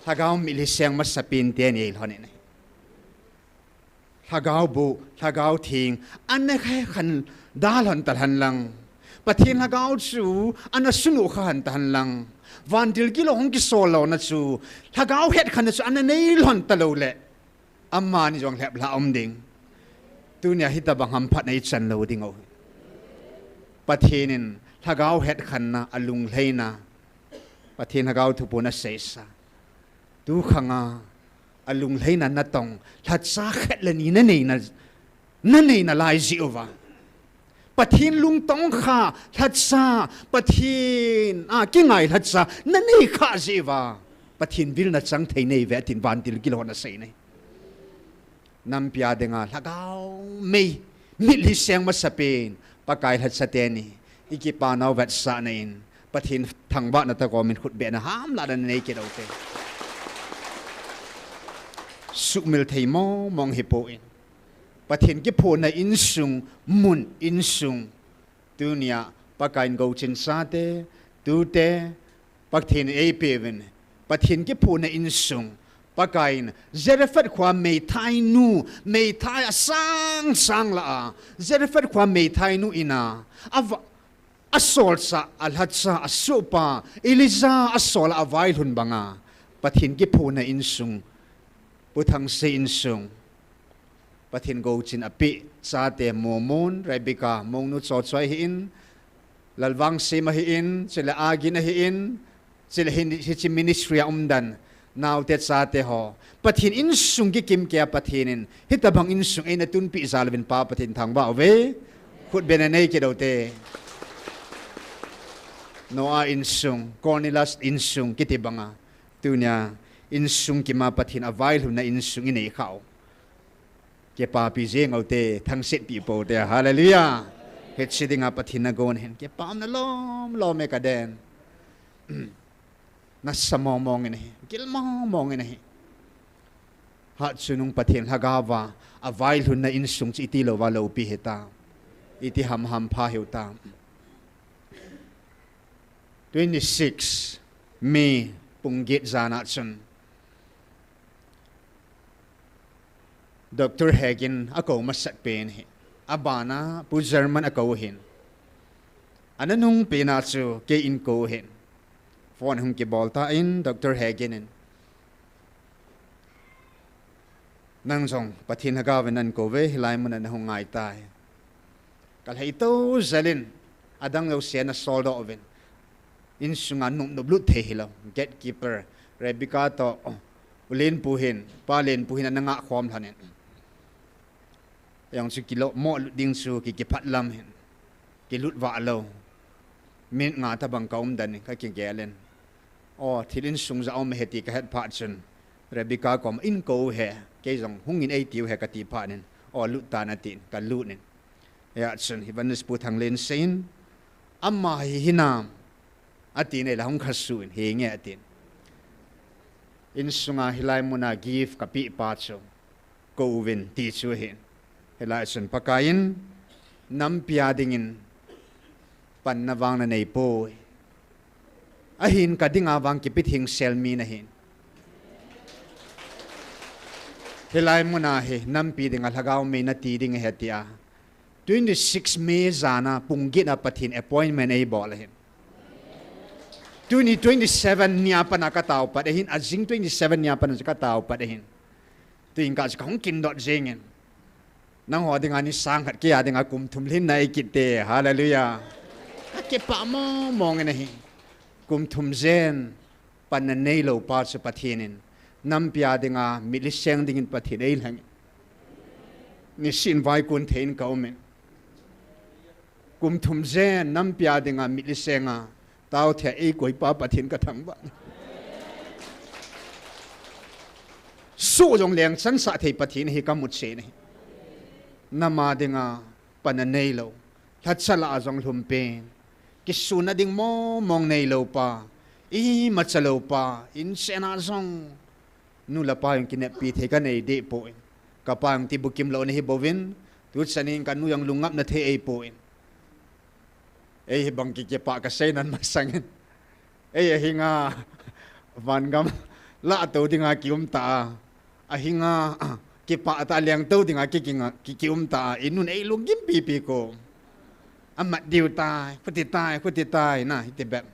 Hagaw milisang masapin teniye honin. Hagaw bu, hagaw ting, anna kay kan dalhan talhan lang. Patin hagaw su, anna sunu kan talhan lang. Vandil kilo hong kisolo na su, hagaw het kan na su, anna nailhan talo le. Amma ni jong lep la omding. Tunya hitabang hampat na itsan lo ding o. Patinin, hagaw het kan na alung lay na. Patin hagaw tupo na sesa. Tu ka nga. Alung lay na natong lahat sakit lani nanay na lai ziova patin lung tong ka lahat sa patin kingay lahat sa nanay ka ziova patin bil na sang tay nay vetin bantil kilo na say nay nampiyade nga lagaw may miliseng masapin pagkay lahat sa teni ikipanaw vet sa nain patin thangba na takomin khutbe na ham la na nay kidaw te sukmil thay mo mong hipoin patin kipo na insung mun insung tunya pakain go chin sate tute patin apevin patin kipo na insung pakain zerefat kwa may thai sang la zerefat kwa may thai nu ina asol sa alhat sa asupa iliza asol avail hun banga patin kipo na insung putang sein sung patin go chin api sate momon Rebecca mong nu cho choi hin lalwang se ma hin sila agi na hin sila hin si ministry umdan now tet sate ho patin in sung ki kim kya patinin hitabang in sung ay natun pi zalvin pa patin thang ba ove khut benanay ke dote Noah in sung Cornelius in sung kitibanga tunya insung ki mapatin avail na insung inay kao. Kaya papi zeng o te thang sit pipo te hallelujah. Het sidi nga patin na gonen. Kaya paam na lom ka den. Nasa momong inahi. Kil momong inahi. Hat sunung patin hagawa avail na insung si itilo wala upihita. Iti ham pahiw ta. 26 May punggit zanat sun. Dr. Hagen ako masat pen abana pu German ako hin ananung pinatsu ke in ko hin phone hum ke bolta in Dr. Hagen nang jong pathin hagawen nan ko ve hilai mun na hung ngai tai kal heito zalin adang lo sian na soldo oven in sunga num no blut the hilo gatekeeper Rebecca to ulin puhin palen puhin na nga khom thanen yang su kilo mo ding su ki pat lam hen ki lut wa lo min nga ta bang kaum dan ka ki gelen thilin sung za om heti ka het pa chen Rebecca kom in ko he ke jong hung in ai tiu he ka ti pa nen lut ta na tin ka lut nen ya chen hi banis pu thang len sein amma hi hinam atin ai la hung khasun he nge atin in sunga hilai muna give ka pi pa cho ko win ti chu hen helai sun pakain nampia dingin pannawang na nei po ahin kadinga wang kipithing selmi na hin helai muna he nampi dinga lagaw me na ti ding hetia 26 May zana punggit na pathin appointment ay bol hin 27 niya pa nakataw pa dahin azing 27 niya pa nakataw pa dahin tu in ka chong kin dot jingen nang ho ding ani sang khat kia ding a kum thum lin nai kit te hallelujah ke pa mo mong ne hi kum thum zen pan na nei lo pa se pathinin nam pia ding a mi li seng ding in pathin ei lang ni sin vai kun thein ka men kum thum zen nam pia ding a mi li senga tao the ei koi pa pathin ka thang ba su jong leng chan sa thei pathin hi ka mut se ni nama dinga pananei lo that chala jong hlum pen ki suna ding mo mong nei lo pa i ma chalo pa in sena jong nu la pa yung kinep pi the ka nei de po ka pang ti bukim lo ni hi bovin tu chanin kan nu yang lungap na the ei po ei bang ki pa ka sei nan ma sangin ei hinga van gam la to dinga kium ta a hinga ki pa ta liang to dinga ki kium ta inun ei lungim pi pi ko amat diu tai puti tai na hite bab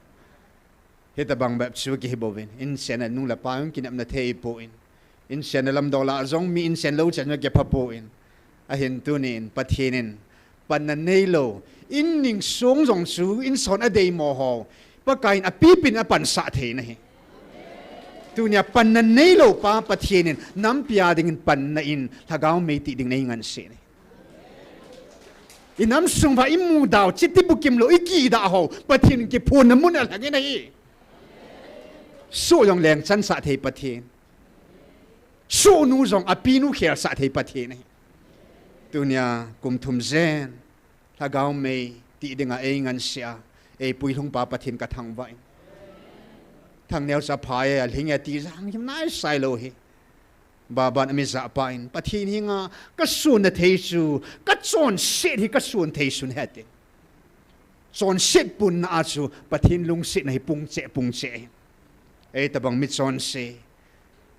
hita bang bab chu ki hibovin in sena nu la pa yung kinap na the po in sena lam dola zong mi in sen lo chan ke pa po a hin tunin pathinin pananei lo in ning song jong su in son a dei mo ho pa kain a pipin a pan sa the na hi tunya pananei lo pa pathinin nam pia ding pan na in thagao mei ti ding nei ngan se ni inam sung ba imu daw chiti bukim lo iki da ho pathin ki phun mun al hagi nei so yong leng chan sa thei pathin so nu jong api nu kher sa thei pathin nei tunya kum thum zen thagao mei ti dinga ei ngan sia ei pui lung pa pathin ka thang vai thang neo sa phai al hinga ti jang him nai sai lo hi baban ami za pain pathin hinga ka sun na thei su ka chon set hi ka sun thei sun hate chon set pun na chu pathin lung sit na hi pung che ei tabang mi chon se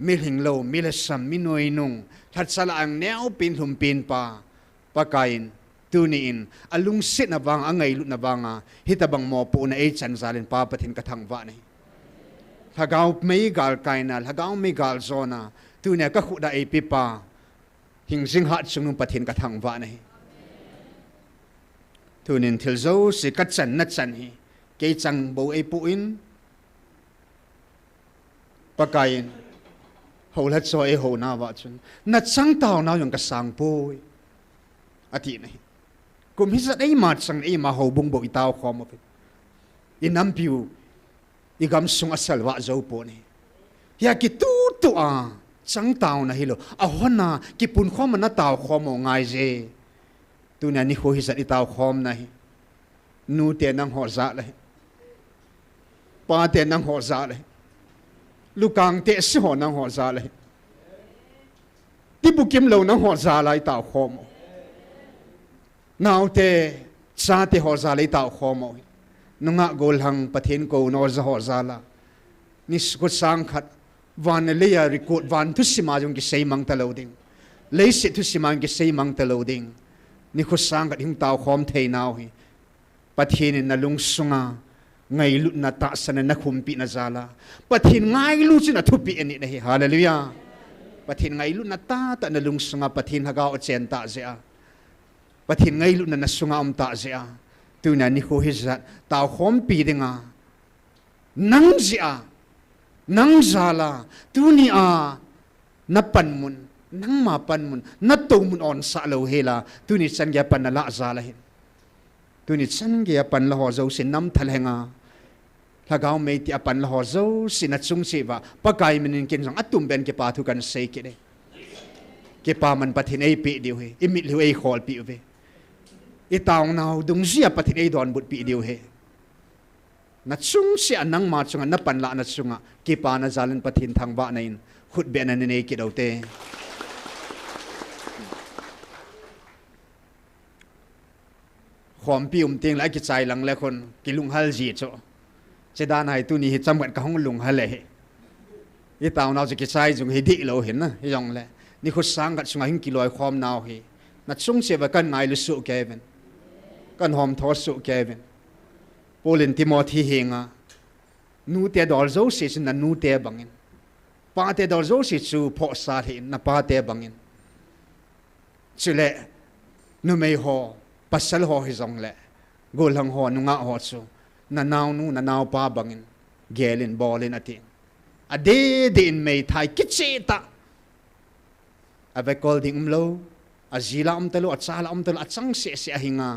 mi hing lo mi la sam mi noi nung that sala ang neo pin hum pin pa pakain tunin alung sit na bang angai lut na banga hitabang mo pu na ei chan zalin pa pathin ka thang wa nei hagaw mei gal kainal hagaw mei gal zona tunia ka khuda ei pipa hing jing hat chung pathin ka thang wa nei tunin thil zo si ka chan na chan hi ke chang bo ei pu in pakain hola cho ei ho na wa chun na chang taw na yong ka sang po ati nei kum hi zat ei ma chang ei ma ho bung bo i taw khom op inam piu igam sung asal wa zo po ni ya ki tu a chang taw na hilo a hona ki pun khom na taw khom o ngai je tu na ni ho hi zat i taw khom na hi nu te nang ho za le pa te nang ho za le lu kang te si ho nang ho za le ti bukim lo nang ho za lai taw khom now te cha te ho za lai taw khom nunga gol hang pathin ko no za ho za la ni skut sang khat van le ya record van thu sima jong ki sei mang ta loading le se thu sima ki sei mang ta loading ni khu sang khat hing taw khom thei naw hi pathin na lung sunga ngai lu na ta sana na khum pi na zala pathin ngai lu china thu pi ani na hi hallelujah pathin ngai lu na ta na lung sunga pathin haga o chen ta zia pathin ngai lu na sunga ta zia tu na ni kho hizat taw khom pi dinga nang zia nang zala tu ni a na pan mun nang ma pan mun na to mun on sa lo hela tu ni chan gya pan na la zala hin tu ni chan gya pan la ho zo sin nam thal henga lagaw mei ti apan la ho zo sin na chung se wa pakai min kin jang atum ben ke pa thu kan sei ke de ke pa man pathin ei pi diu he imi lu ei khol pi ve i taong naw dung zia pathin ei don but pi diu he na chung se anang ma chung na pan la na chunga ki pa na zalan pathin thang ba nain khut be na ne nei ki dote khom pi ting la ki chai lang le khon ki lung hal ji cho che da nai tu ni hi cham kan ka hong lung hal le i taong naw ki chai jung hi di lo hin na hi yong le ni khu sang gat chunga hin ki loi khom naw hi na chung se va kan ngai lu su kevin kan hom tho su kevin Polin Timothy hinga nu te dol zo se na nu te bangin pa te dol zo si chu pho sa hi na pa te bangin chule nu mei ho pasal ho hi zong le golang ho nu nga ho chu na naw pa bangin gelin bolin ati ade din mei thai kichi ta ave kol ding umlo azila talo achala talo achang se ahinga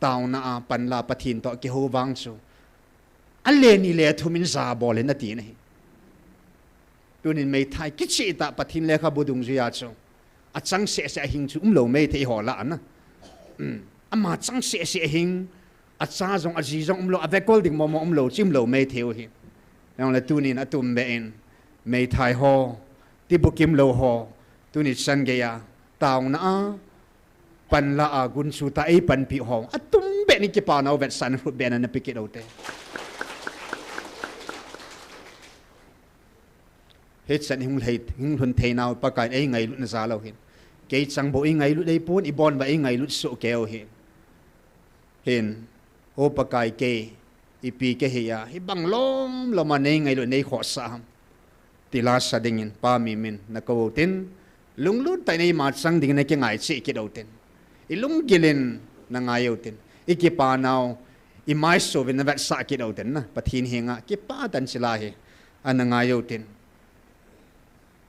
tauna a panla pathin to ki ho wang chu alle ni le thumin za bolin ati nei tunin mei thai kichi ta pathin le kha budung zia chu achang se ahing chu umlo mei thei ho la na ama chang se ahing acha jong aji jong umlo ave kol ding mo umlo chim lo mei theu hi yang le tunin atum be in mei thai ho ti bukim lo ho tuni san ge ya taw na a pan la a gun su ta ai pan pi ho atum be ni ki pa na vet san hu be na pikit ote hết sẵn hung hồn thầy nào pa cái ấy ngày lúc na lâu hin cái chẳng bộ ấy ngày lúc đây pun ibon và ấy ngày lúc sụ kéo hin ô pa cái kê ipi cái hiya hi bang lom lo mà này ngày lúc này khó sam tila sa dingin pa mi min na câu tin lung lut tại này mà sang ding này cái ngày chỉ cái đầu tin ilung gilin na ngày đầu tin ikipa nào imai so vin na vet sa cái đầu tin na pathin hinga kipa tan sila hi an ngày đầu tin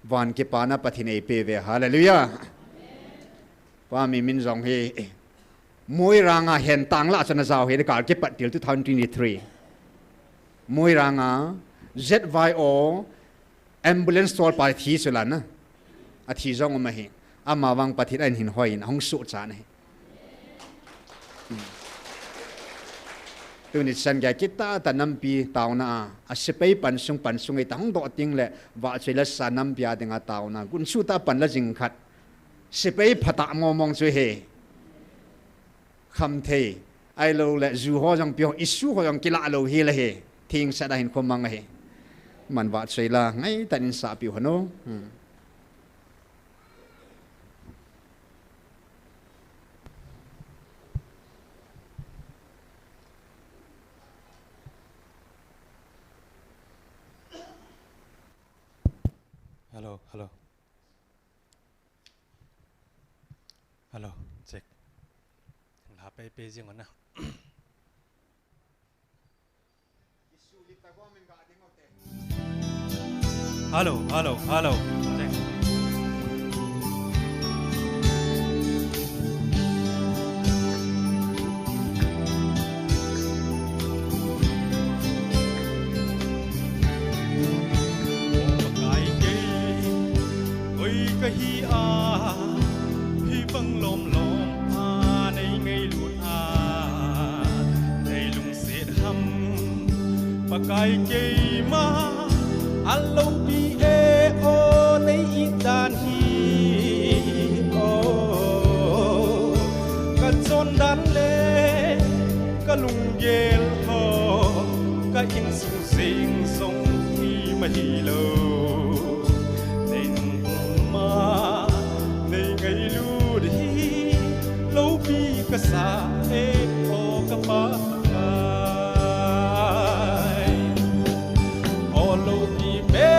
van ke pana pathine pe ve hallelujah pa mi min jong he moi ranga hen tang la chana zaw he ka ke patil 2023 moi ranga ZYO ambulance store pa thi sulana a thi jong ma he ama wang pathit an hin hoin hong su cha ne tu ni san ga kita ta nampi tauna a sepei pan sung ei tang do ting le wa chela sa nampi a denga tauna gun su ta pan la jing khat sepei phata mo mong chu he kham the ai lo le zu ho jang pyo isu ho jang kila lo he le he thing sa da hin khom mang he man wa chela ngai tanin sa pi ho no hello check la pe jing on na hello check hi a hi bang lom a nei ngei lut a nei lung set ham pa kai ke ma allo pi e o nei i dan hi o ka chon dan le ka lung gel ho ka in su sing song hi ma hi lo sa e o ka pa ai o lo pi be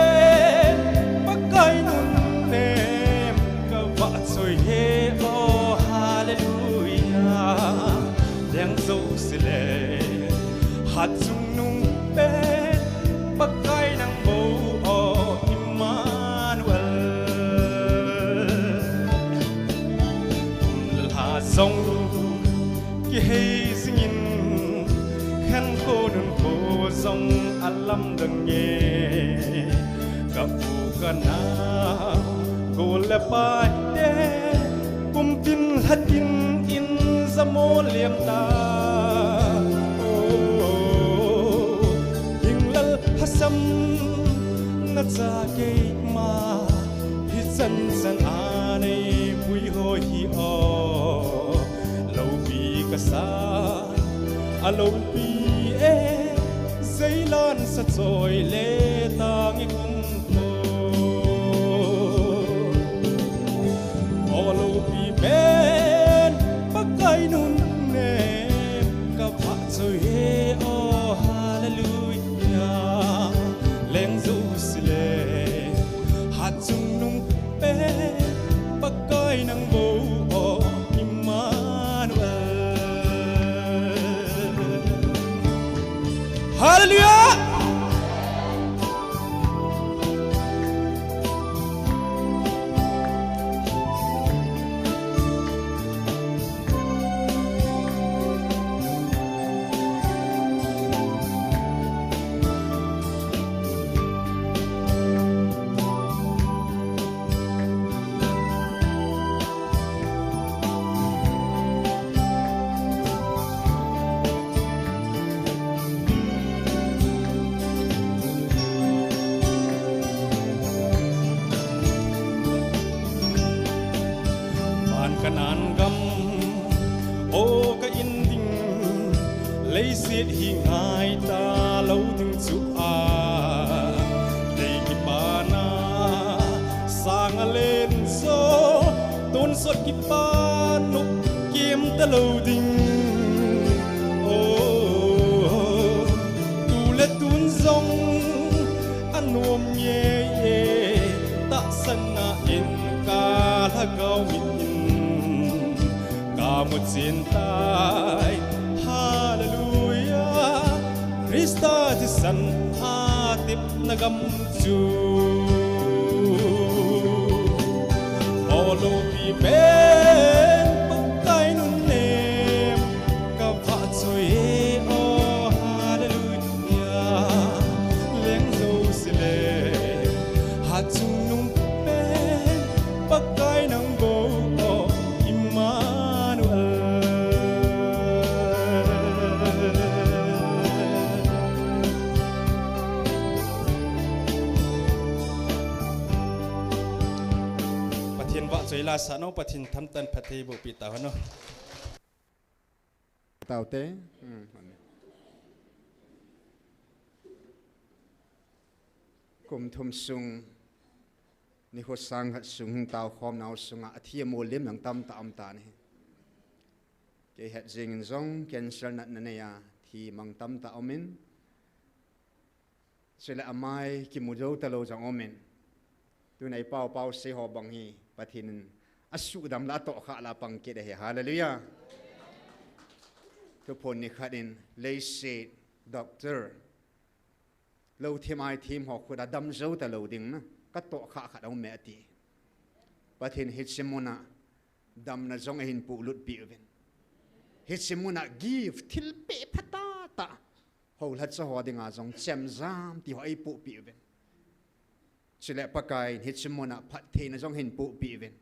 pa kai nun ne ka va choi he o hallelujah dang zo sile hat chung nung be pa kai nang bo o Emmanuel la song hey singin khan ko nun ko zong alam dang ye ka pu kana ko le pa de kum tin hatin in zamo liam ta o hinglal hasam na cha ke ma hi san san ane pui ho hi o sa alom pi e zailan sa choi le tang i kum ko olo pi ben pakai nun ne ka pha choi he o hallelujah leng zu sile Hallelujah. lấy xiết hi ngài ta lâu từng chụp để kịp ba na sang lên gió tôn sốt kịp ba nụ kiếm ta lâu đình tu lệ tuôn dòng ăn ôm nhẹ nhẹ ta sân na in ca la cao min ca một chiến tai Krista ti san atip nagam chu Olo pi ben pakai nun nem ka pha choi o hallelujah leng zo sile ha chung num ben pakai nang go Chơi là sao nó bắt hình thăm tân phát thị bộ bị tao nó tao té cùng thum sung ni ho sang hat sung tao khom nào sung a thia mo lim yang tam ta am ta ni ke het jing zong cancel nat na ya thi mang tam ta omin sele amai ki mu jo ta lo jang omin tu nei pau pau se ho bang hi pathin asu dam la to kha la pang ke de hallelujah to pon ni khadin lei se doctor lo themai thim ho khuda dam zo ta lo ding na ka to kha kha dau me ti pathin hit simuna dam na zong hin pu lut pi ven hit simuna give thil pe phata ta ho la cha ho dinga zong chem zam ti ho ai pu pi ven chile pakai hit simona phat the na jong hin pu pi ven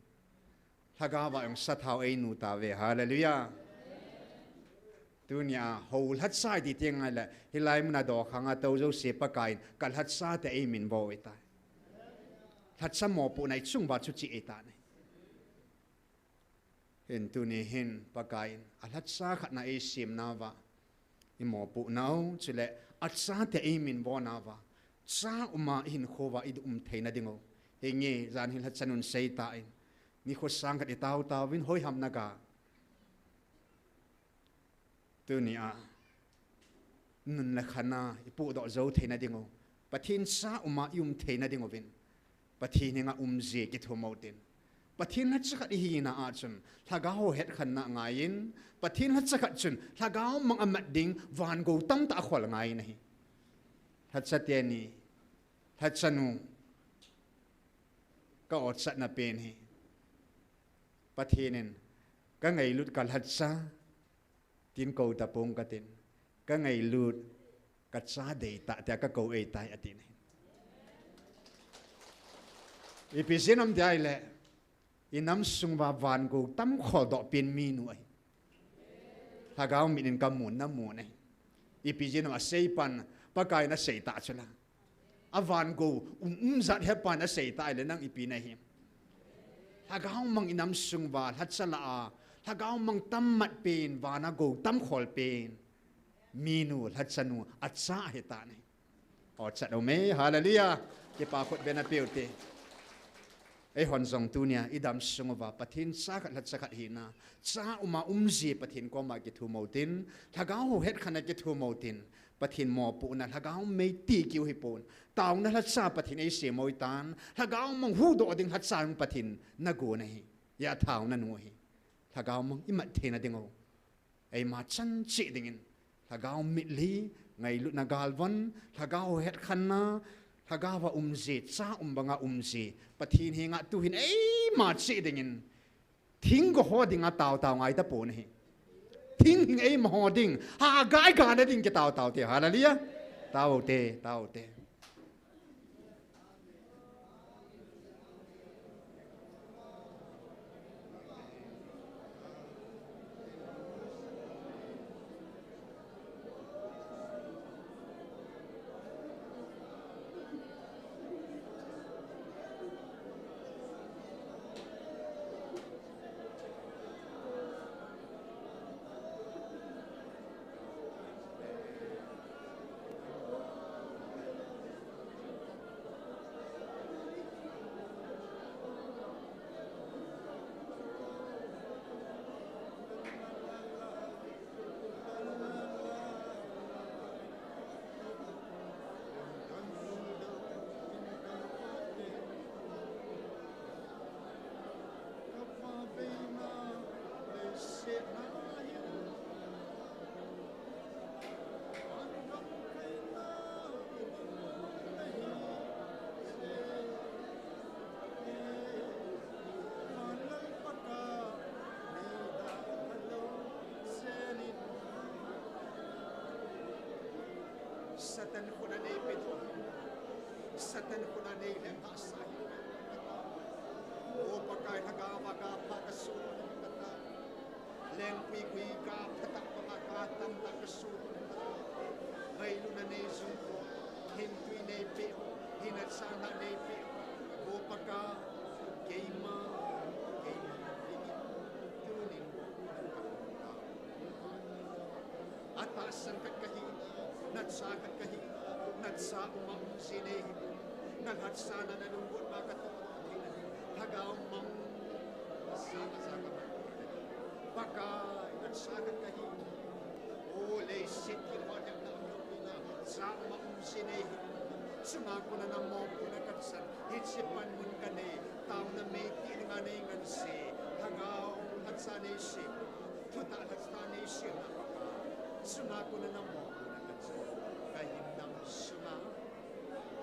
thaga wa ong sathau ei nu ta ve hallelujah tunia hol hat sai ti tiang ala hilai muna do khanga to jo se pakai kal hat sa te ei min bo eta hat sa mo pu nai chung ba chu chi eta ne hen tuni hin pakai al hat sa khat na ei sim na wa i mo pu nau chile at sa te ei min bo na wa sa uma hin khowa id theina dingo henge zan hil chanun sei ta in ni kho sang ka tau tau win hoi ham naga tu ni a nun la khana ipu do zo theina dingo pathin sa uma yum theina dingo win pathin nga je ki thomotin pathin la chakha hi na a chun thaga ho het khan na ngain pathin la chakha chun thaga mang amat ding van go tam ta khol ngai nahi Hatsatiani Hatsanu ka otsat na pen hi pathinin ka ngai lut kal hatsa tin ko ta pong ka tin ka ngai lut ka cha de ta ta ka ko e tai atin ipisinam dai le inam sungwa van go tam kho do pin mi nu ai thagao min kam mun na mu nei ipisinam a sei pan pakai na sei ta chula avan go zat hepan na sei ta le nang ipi na him hagaw mang inam sungwa hatsala a hagaw mang tam mat pen wana go tam khol pen minu hatsanu atsa heta ne o chado me hallelujah ke pa khot bena peute ei hon zong tunia idam sungwa pathin sa khat hatsa khat hina cha uma umji pathin ko ma ki thu motin hagaw het khana ki thu motin pathin mo pu na hagaw mei ti kiu hi pon taw na la sa pathin ei se moi tan hagaw mong hu do ding hat sa pathin na go na hi ya taw na nu hi hagaw mong imat the na dingo ei ma chan chi dingin hagaw mit li ngai lu nagalvan thagao het khanna thagawa umje cha umbanga umje pathin hinga tu hin ei ma che dingin thing go hodinga taw taw ngai ta pon hi thing hing ei ma hoding ha gai ga na ding ke taw taw te hallelujah taw te Satan kuna nei pedo Satan kuna nei le pasai o pakai hagawa ga pakasu kata leng pi kui ga pata pakatan ta kasu mai luna nei sungko hin tui nei pe hinat sana nei pe o paka keima tuning atasan kakahi natsakat kahi natsa umam sinehi naghatsana nanunggot makatutin hagaw mam nasaka baka natsakat kahi ole sitin wadyang na sa umam sinehi sungako na namo punakatsan hitsipan mun kane Taona Mei Tikhomna nganse hagaw hatsane si tuta hatsane si sungako na namo kahinam suna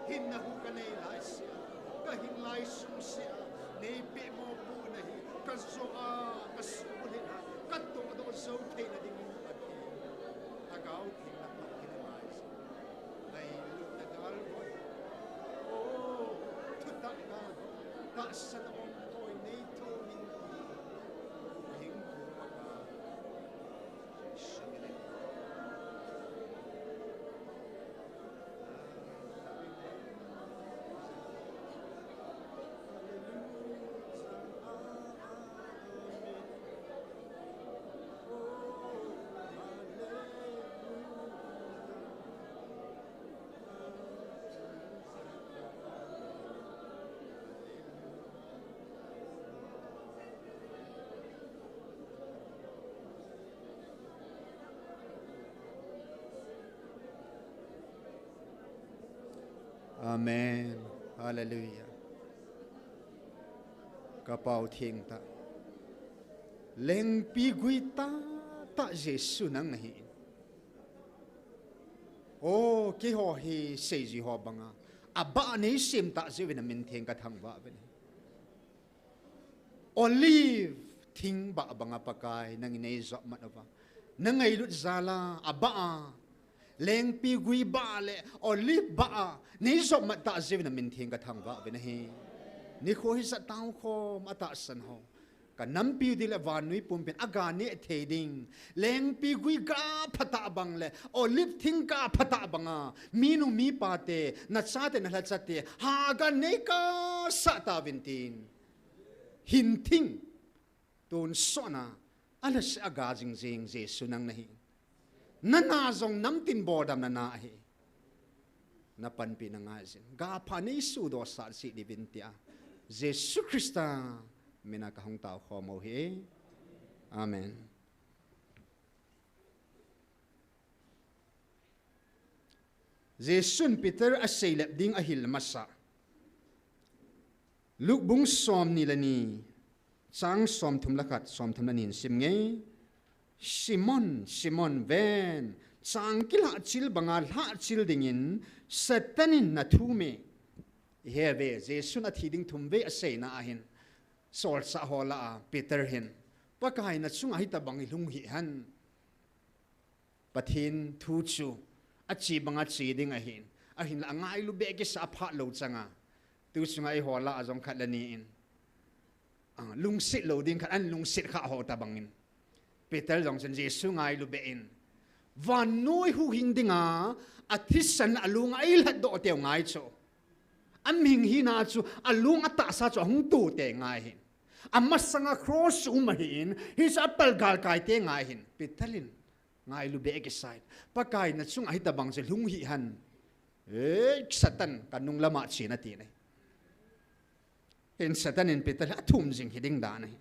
hinnahu kanay laisya kahin laisum siya neipi mo po nahi kasoa kasulina kato do so kay na dingin pati tagaw hinnahu kinalaisya ay lutagalbo oh tutaka taasan on toy neito hindi hingko maka shimile Amen. Hallelujah. Kapau thieng ta. Leng pi gui ta Jesu nang nahi. Oh, ki ho hi seji ho banga. Aba nei sim ta zewin min thieng ka thang ba ben. Olive thing ba banga pakai nang nei zo mat ba. Nangai lut zala aba leng pi gui ba le olive ba nei zo mat ta zewin min thieng ka thang ba ben hi. NIKHO hi sa tao ko mata san ho. Ka nampi dile vanui pumpin agani theding leng pi gui ga phata bang le olive thing ka phata banga minu mi pate na chate na lachate ha ga ne ka sa ta vintin hin thing ton sona alas aga jing jing je sunang nahi nana zong namtin bodam na na hi na panpi na nga jin ga phani su do sa si divintia Jesus Christa mina kahong tao khomo hi amen. Jesun Peter asailap ding ahil masa lukbung som nilani chang som thum lakat som thum nanin sim nge Simon ven sang kil ha chil bangal ha chil dingin satanin na thu me he ve jesu na thiding thum ve ase na ahin sol sa hola Peter hin pakai na chung hi ta bangi lung hi han pathin thu chu achi banga chi ding ahin la ngai lu be ke sa pha lo changa tu sungai hola azong khat lani in lung sit lo ding khat an lung sit kha ho ta bangin Peter jong chen jesu ngai lu be in van noi hu hing dinga athisan alung ai la do te ngai cho am hing hi na chu alung ata sa cho hung tu te ngai hin amma sanga cross hin his apple gal kai te ngai hin Petalin ngai lu be ke side pakai na chung ai ta bang se lung hi han satan kanung lama chi na ti nei in satanin Petal athum jing hiding da nei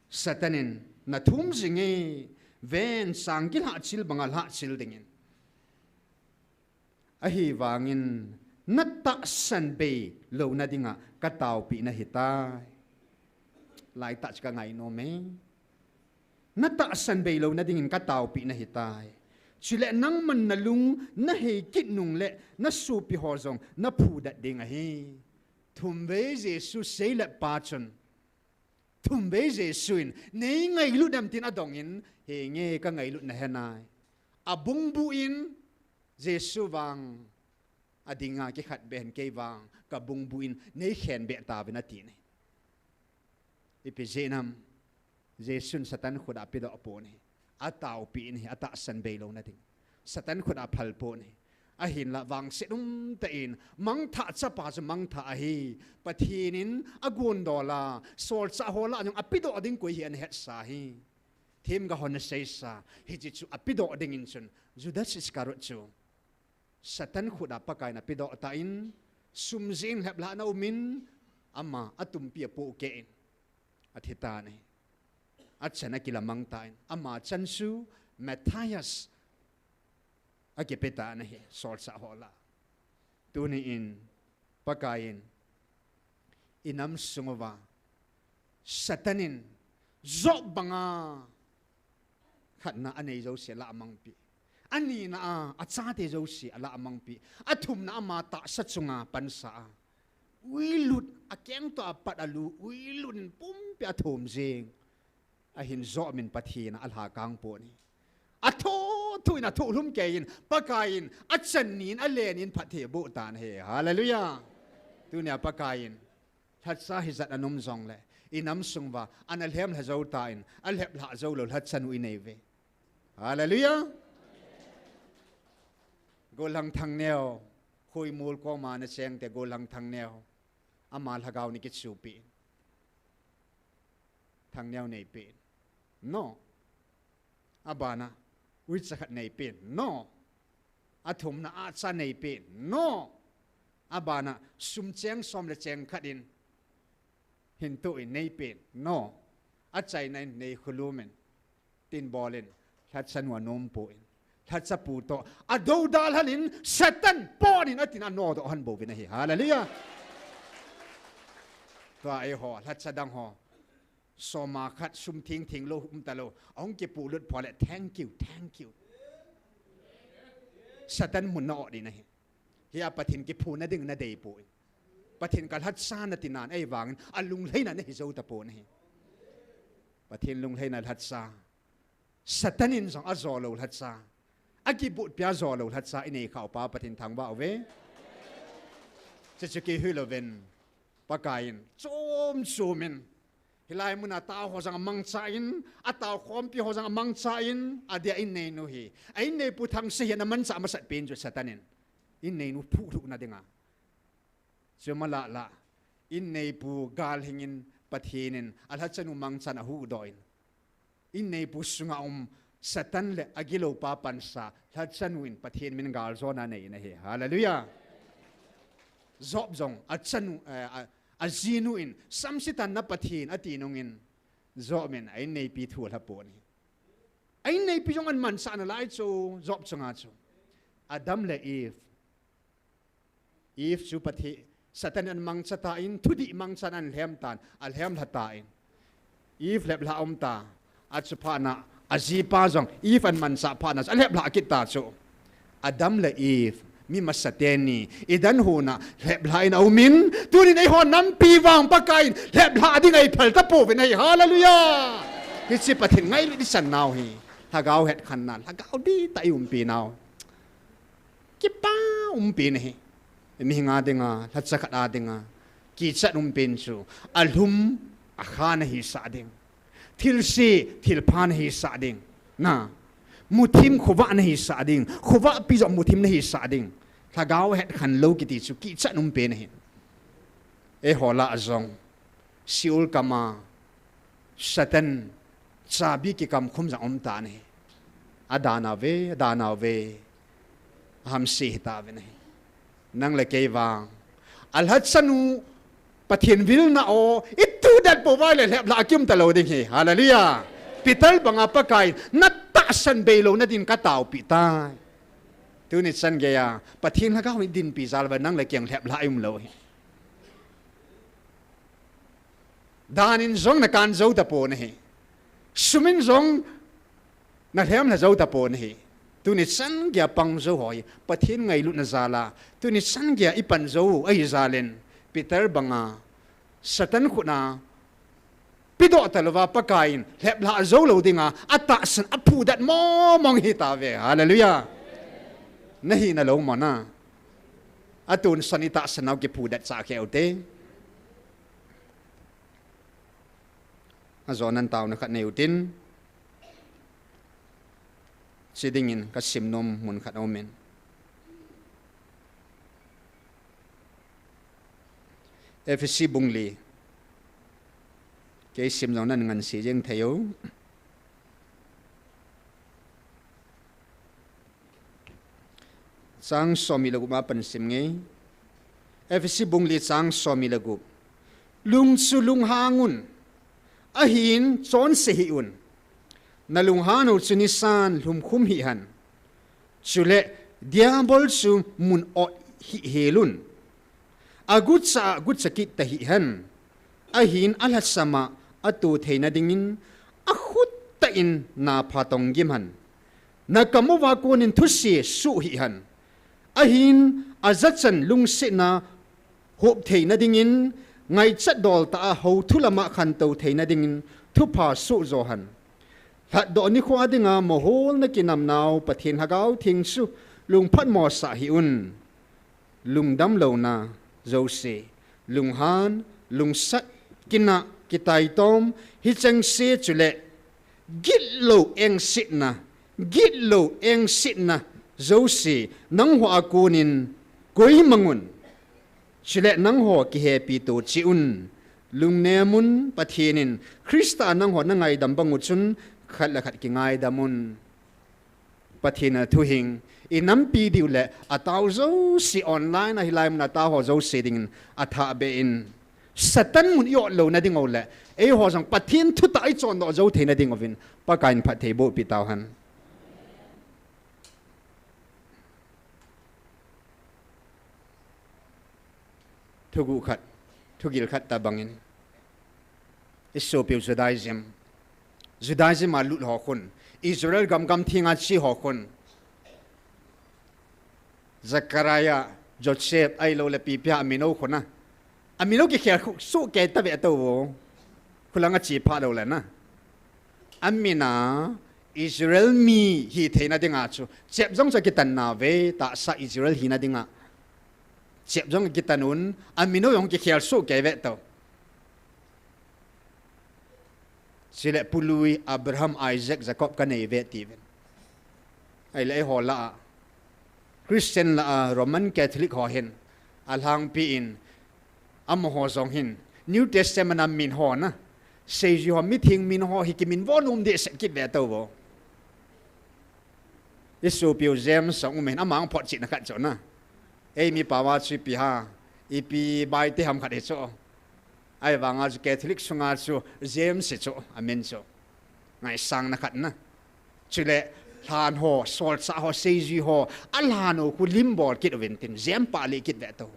satanin na thum jing e ven sangkil ha chil bangal ha chil dingin ahi wangin natta san be lo na dinga ka taw pi na hita lai ta ka ngai no me natta san be lo na dingin ka taw pi na hita chile nang man na lung na he kit nung le na su pi ho zong na phu da ding a hi thum ve jesu sei la pa chun thum ve jesu in nei ngai lu dam tin adong in he nge ka ngai lu na henai abung bu in jesu wang adinga ki khat ben ke wang ka bung bu in nei khen be ta bena ti nei epizenam jesu satan khuda pi do po ni ataw pi in hi ata san be lo na ding satan khuda phal po ni a hin la wang se dum ta in mang tha cha pa cha mang tha hi pathinin agun dola sol cha hola nyong apido ading ko hi an het sa hi thim ga hon sei sa hi chi chu apido ading in chun judas iskarot chu satan khuda pakai na pido ta in sumjin hep la na umin ama atum pi po ke in athita ne achana kila mang ta in ama chansu Matthias akipeta na hi sol sa hola tuni in pakain inam sungova satanin zo banga khatna anei zo se la amang pi ani na acha te zo si ala amang pi athum na ama ta sachunga pansa wilut akyang to apat alu wilun pum pi athum jing ahin zo min pathina alha kang po ni atho tuina thu lum kein pakain achanin alenin phathe bu tan he hallelujah tunia pakain thatsa hizat anum zong le inam sungwa analhem la zo tain alhep la zo lo thatsan wi nei ve hallelujah golang thang neo khui mul ko ma na cheng te golang thang neo amal hagaw ni kitsu pi thang neo nei pi no abana which sakhat nei pen no athum na acha nei pen no abana sumcheng som le cheng khatin hintu in nei pen no achai nai nei khulumen tin bolen thatsan wa nom po in thatsa pu to ado dal halin satan ponin atin ano do han bo vina hi hallelujah to ai ho thatsa dang ho soma khat sum thing lo ta lo ong ke pu lut phole thank you satan mun no di na hi ya pathin ke phu na ding na dei pu pathin kal hat sa na tinan ai wang alung leina ne hi zo ta po ni pathin lung leina hat sa satanin song azolo hat sa aki but pya zolo hat sa ine khau pa pathin thang ba ve che ke hiloven pakain chom chumin hilai muna ta ho jang mang cha in ataw khom pi ho jang mang cha in adia in nei no hi ai nei pu thang se hian man cha ma sat pen jo satanin in nei nu phu lu na dinga chemala la in nei pu gal hingin pathinin alha chanu mang chan a hu doin in nei pu sunga satan le agilo pa pansa la chanuin pathin min gal zona nei na hi hallelujah zob zong a chanu azinu in samsitan na pathin atinong in zomen ai nei pi thu la poni ai nei pi jong an man sa na lai chu zob chunga chu adam le if chu pathi satan an mang chata in thudi mang chan an hem tan al hem hata in if lep la ta achupana azi pa zong if an man sa pa na alep la kita chu Adam le Eve mi masateni idan huna lep lai na umin tunin ai hon nam pi wang pakain lep la ding ai phal ta po ve nei hallelujah hi chi pathin ngai li san naw hi hagau het khan nan hagau di tai pi naw ki pa pi nei mi nga dinga latsa khat a dinga ki chat pin chu alhum a khan hi sa ding thil si thil phan hi sa ding na mutim khowa na hi sa ding khowa pi zo mutim na hi sa ding thagau het khan lo ki ti chu ki chat pe nei e hola azong siul kama satan sabi ki kam khum za om ta nei adana ve ham si ta ve nei nang le ke wang al hat sanu pathian vil na o itu dat po vai le la kim ta lo ding hi hallelujah pital banga pakai na ta san be lo na din ka tau pi tai tu ni san ge ya pathian la ka wi din pi zal va nang le kyang lep la im lo hi danin zong na kan zo ta po ne sumin zong na hem na zo ta po ne tu ni san gya pang zo hoi pathin ngai lu na zala tu ni san gya ipan zo ai zalen peter banga satan khuna pido talwa pakain lep la zo lo dinga ata san apu dat mo mong hi ta ve hallelujah nahi na lo mana atun sanita sanaw ke pu dat sa keute azonan taw na khat neutin sidingin ka simnom mun khat omen FSC bungli ke simnom nan ngan si jeng thayo sang somi lagu ma pan sim nge FSC bungli sang somi lagu lung sulung hangun ahin chon se hi un nalung hanu chunisan lum khum hi han chule diabol su mun o hi helun agut sakit ta hi han ahin alat sama atu theina dingin akhut ta in na phatong gim han nakamowa konin thusi su hi han ahin azachan lung se na hop theina dingin ngai chat dol ta ho thulama khan to theina dingin thu pha su zo han hat do ni khwa dinga mohol na kinam naw pathin hagau thing su lung phat mo sa hi un lung dam lo na zo se lung han lung sat kina kitai tom hi chang se chule git lo eng sit na zo se nang ho akunin koi mangun chile nang ho ki happy to chi un lung nemun pathinin krista nang ho na ngai dam bangu chun khat la khat ki ngai damun pathina thu hing inam pi diu le ataw zo si online a hilaim na ta ho zo se ding atha be in satan mun yo lo na ding ole e ho jang pathin thu tai chon do zo theina ding ovin pa kain phat thei bo pi taw han thugu khat thugil khat ta bangin isopil Judaism a lut ho khun Israel gam thinga chi ho khun Zakaria Joseph ai lo le pi pya amino khuna amino ki khel su ke ta be to wo khulanga chi pha lo la na amina Israel mi hi theina dinga chu chep jong cha ki tan na ve ta sa Israel hina dinga chep jong ki tanun amino yong ki khel su ke ve to sile pului Abraham Isaac Jacob ka nei ve ti ven ai le ho la Christian la Roman Catholic ho hen alhang pi in am ho zong hin New Testament am min ho na sei ji ho mi thing min ho hi ki min vonum de se ki ve to wo Yesu piu zem song men amang phot chi na khat cho na ei mi pawa chi pi ha i pi bai te ham khat he cho ai wanga ju Catholic sunga chu zem se cho amen cho ngai sang na khat na chule than ho sol sa ho sei ji ho alhano ku limbor kit ventin zem pa le kit ve to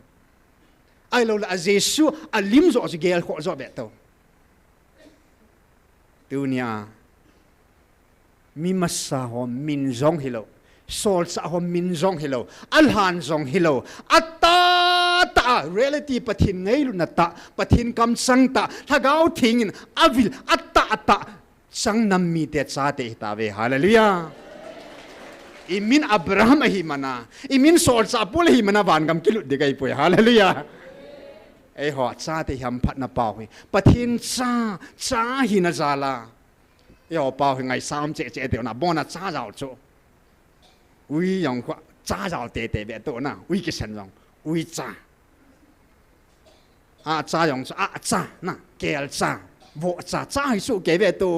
ai lo la jesu alim zo ju gel kho zo ve to dunia มีมาสาหอมินจงฮิโลโซลสาหอมินจงฮิโลอัลฮันจงฮิโลอัตตาตาเรลิตี้ปะทินไงลุนตาปะทินคำสังตาถ้าเกาทิ้งอวิลอัตตาตาสังนำมีเตจาเตตาเวฮาเลลูยาอิมินอับราฮัมหิมานาอิมินโซลสาปุลหิมานาวันกำกิลุดเดกัยปุยฮาเลลูยาไอหอซาเตยัมพัดนาเปาหิปะทินซาหินาซาลาไอหอเปาหิไงสามเจเดียวนะบอนาซาเราโจวิยังว่าซาเราเตเบตัวนะวิกิสันยังวิซาซายังซานะเกลซาโวซาให้สู้เกเบตัว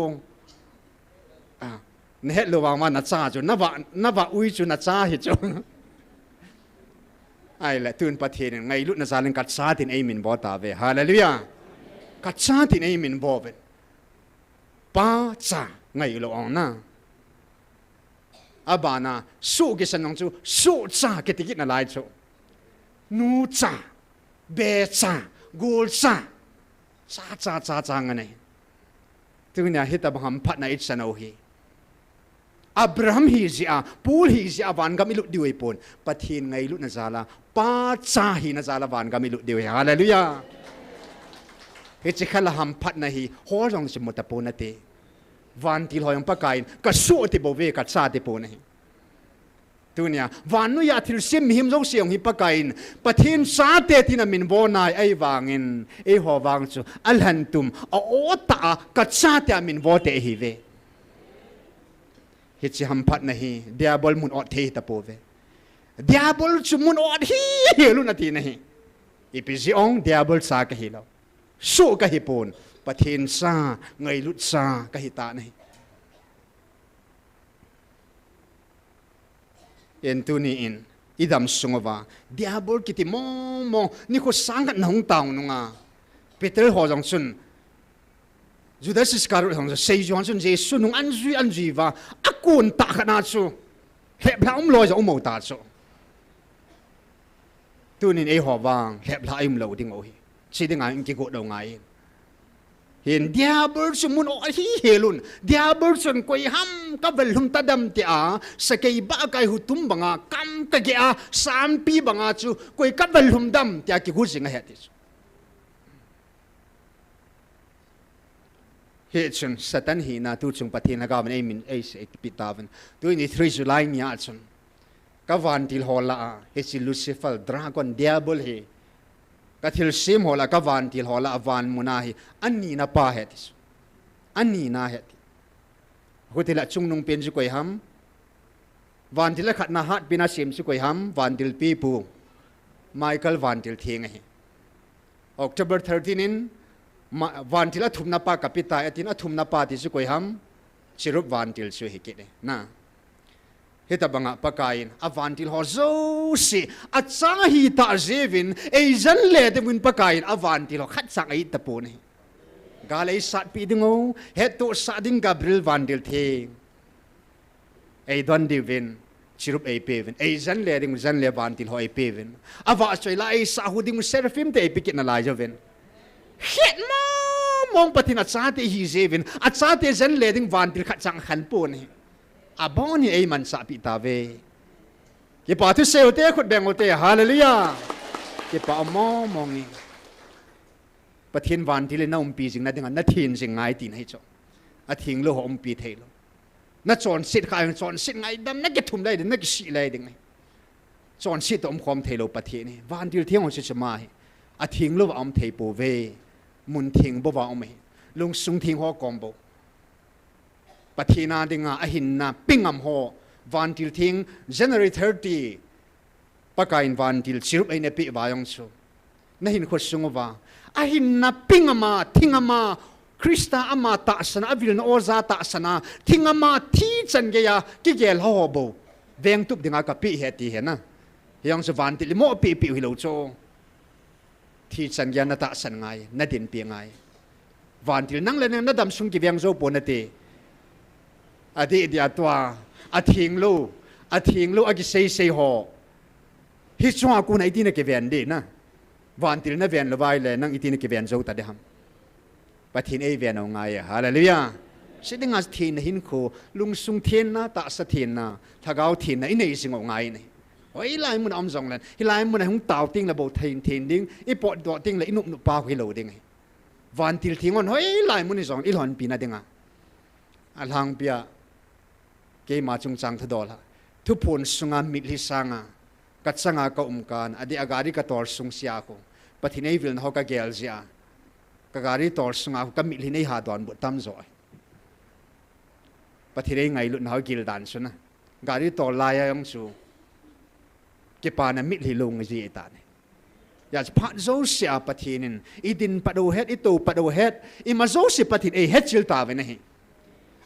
นี่เหรอว่ามันน่าซาจุนนับว่าวิจุนน่าซาเหจุไอ้แหละตื่นประเทศไงลุน่าซาเล่นกัดซาตินเอมินบอตาเวฮาเลลูยากัดซาตินเอมินบอเวป้าซาไงลุอ่อนนะอาบานาสู้กิสันน้องจูสู้ซาเกติกินอะไรจูนูซาเบซากูลซาซาไงเนี่ยตัวนี้ฮิตาบังคับพัดในอิสราเอลอับราฮัมฮิซิอาปูลฮิซิอาวันกามิลุดิวไอปอนปะทินไงลุนาซาลาป้าซาฮินาซาลาวันกามิลุดิวฮาเลลูยาเฮจิขละฮัมพัดในฮิฮอลองสมุตตะปนเตวันที่ลอยองปะกายก็สู้ติบเวกัดซาติปนในตัวนี้วันนู้ยาทิลซิมหิมจงเสียงฮิปะกายปะทินซาเตตินามินโบนายไอวางินไอหัววางจูอัลฮันตุมโอตากัดซาเตมินโบเตฮิเวฮิจิฮัมพัดนะฮีเดียบอลมุนอดเทตะโปเวเดียบอลจุมุนอดฮีลุนาทีนะฮีอีพิซิองเดียบอลซากะฮีเราสู้กะฮีปนปะเทนซาไงลุซากะฮีตานะฮีเอ็นตุนีอินอิดามสุงวาเดียบอลกิติมองนี่เขาสังกันหงตาวนุงาเปเตอร์ฮอจังซุนจุดนั้นสิสการุของเซย์จวนสุนเจสุนุงอันจุยว่าอากูนตาขนาดสูเห็บล้ำลอยจะอุ้มตาสูตัวนี้ไอหัววางเห็บล้ำลอยดิ้งโอ้ยสิ่งที่งานกิโกดเอาไงเห็นเดียบร์สมุนโอ้ยเฮลุนเดียบร์สุนกุยฮัมกับเวลุมตาดำเตียสเกย์บ้าไก่หุตุมบังอาคัมกะเกีย3 ปีบังอาจูกุยกับเวลุมดำเตียกิกุสิงเหตุเหตุฉะนั้นสัตย์หินาตุจงปฏิณากามันเอมินเอสเอปิตาวันตัวนี้3 จุลายนี้ฉะนั้นกวันที่ฮอลลาเฮสิลูซิเฟอร์ดราก้อนเดียบลเฮก็ที่ซิมฮอลลากวันที่ฮอลลาวันมุนาฮีอันนี้น่าป้าเหตุอันนี้น่าเหตุคนที่ละจงนุ่งเป็นสุกอยฮัมวันที่ละขัดนาฮัดเป็นอาเซียมสุกอยฮัมวันที่ปีปูไมเคิลวันที่เทียงเฮOctober 13 นี้วันที่ละทุ่มนับปากับพิตาตินะทุ่มนับปาที่สุกอยฮัมชิรุบวันที่สุหิกิเดนะเหตุบังปากายนวันที่ฮอโซสิอัจฉริตาเจวินเอจันเลดมุนปากายนวันที่ฮอขัดสังไอตะปูนี่กาเลยสัตปีดึงเอาเหตุสัตดิงกับริลวันที่เทงไอดอนดิวินชิรุบไอเปวินเอจันเลดิงจันเลวันที่ฮอไอเปวินว่าสวยละไอสาหุดิงเซรฟิมเตไอพิกินอะไรจวินเห็นมองปฏินัดซาเตฮีเจวินอัดซาเตจันเลดิงวันที่ขัดสังขันปูนี่อาบอนี่ไอ้มันสับปิตาเวยี่ป่าทุเซลเต้ขุดแบ่งโอเต้ฮาเลลูยายี่ป่ามองนี่ประเทศวันที่เล่นน้าปีสิงนั่นเองนั่นทีนสิงไงตีนให้จบอาทิงโลหอมปีเทลนั่นจอนสิทธิ์ใครจอนสิทธิ์ไงดำนั่นก็ทุ่มได้นั่นก็สีเลยดึงไงจอนสิทธิ์อมความเทโลประเทศนี่วันที่เที่ยงของชิมาอาทิงโลอมเทโปเวมุนทิงบ่ว่าอมลุงสุงทิงหัวกอมโบปฏินาดิงาหินนาปิงอัมโฮวันที่ทิ้ง January 30ปะกายวันที่ชิรุไอเนปิบายองสูนั่นหินขดสงว่าหินนาปิงอามาทิ้งอามาคริสต์อามาตัสนาวิลนโอซาตัสนาทิ้งอามาที่จันเกียกิเกลฮอโบเวงตุบดิงากะปิเหตุเห็นนะยังสวันที่ลิโมปิฮิโลโจที่จันเกียนาตัสนไงนาดินเปียงไงวันที่นั่งเล่นนาดำสุงกิเวงโจปนเตอดีตตัวอาทิงลูอากิเซฮอฮิตชัวกูนไอที่นักเวียนดีนะวันที่นักเวียนละวายเลยนั่งไอที่นักเวียนโจตัดเดฮัมปะทินไอเวียนเอาไงฮาเลลูยา สิดิงัสเทียนหินโคลุงสุงเทียนนะตาสะเทียนนะถ้าเอาเทียนนะอินเอสิงเอาไงนี่โอ้ยลายมันอมจงเลยลายมันในห้องเต่าติ้งระบบเทียนดิ้งอีปอดดอติ้งเลยอินุปาคุยโลดิ้งวันที่ทิ้งวันเฮ้ยลายมันในจงอีหลอนปีน่ะดิ้งอ่ะอัลฮังเปียเกมาจงจังทดอละทุพนสุงามิลิสังอ่ะกัดสังอาก็การอดีอากาศก็ตอร์สุงเสียก็ปฏิเนวิลนเขาก็เกลเสียกการีตอร์สุงอาก็มิลิในหาดอนบุตรตั้มจ่อยปฏิเนไงลุนเขากิลดันสุนะการีตอร์ลายยังสูเก็บปานะมิลิลงจีตานี่อยากพัดโซเสียปฏินินอีดินปัดโอเฮดอีตูปัดโอเฮดอีมาโซสิปฏิเอเฮดจิลตาเวนี่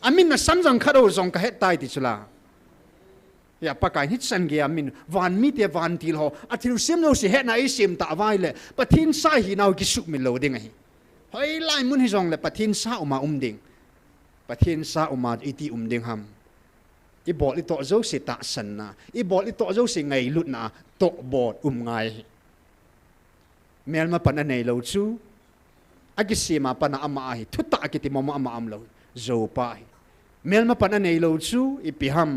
อามินนะสัมจังขัดโอซงก็เฮดตายติชุลาอย่าปากายฮิตสันเกียมินวันมิเตวันทีลโฮอาทิตย์เสียมโนสิเฮดนาอิสิมตาไว้เลยปะทินสายหินเอากิสุมิโลดิ้งไงเฮ้ยไล่มุนฮิจงเลยปะทินสาอุมาดิ้งปะทินสาอุมาอิติดิ้งฮัมอีบอลอีโตโจสิตาสันนะอีบอลอีโตโจสิไงลุดนะโตบอดไงเมื่อมาปนในโลจูอากิสิมาปนอามาฮิทุตตะกิติมอมอามาอัมโลโจปาฮิเมื่อมาปนในโลจูอีปิฮัม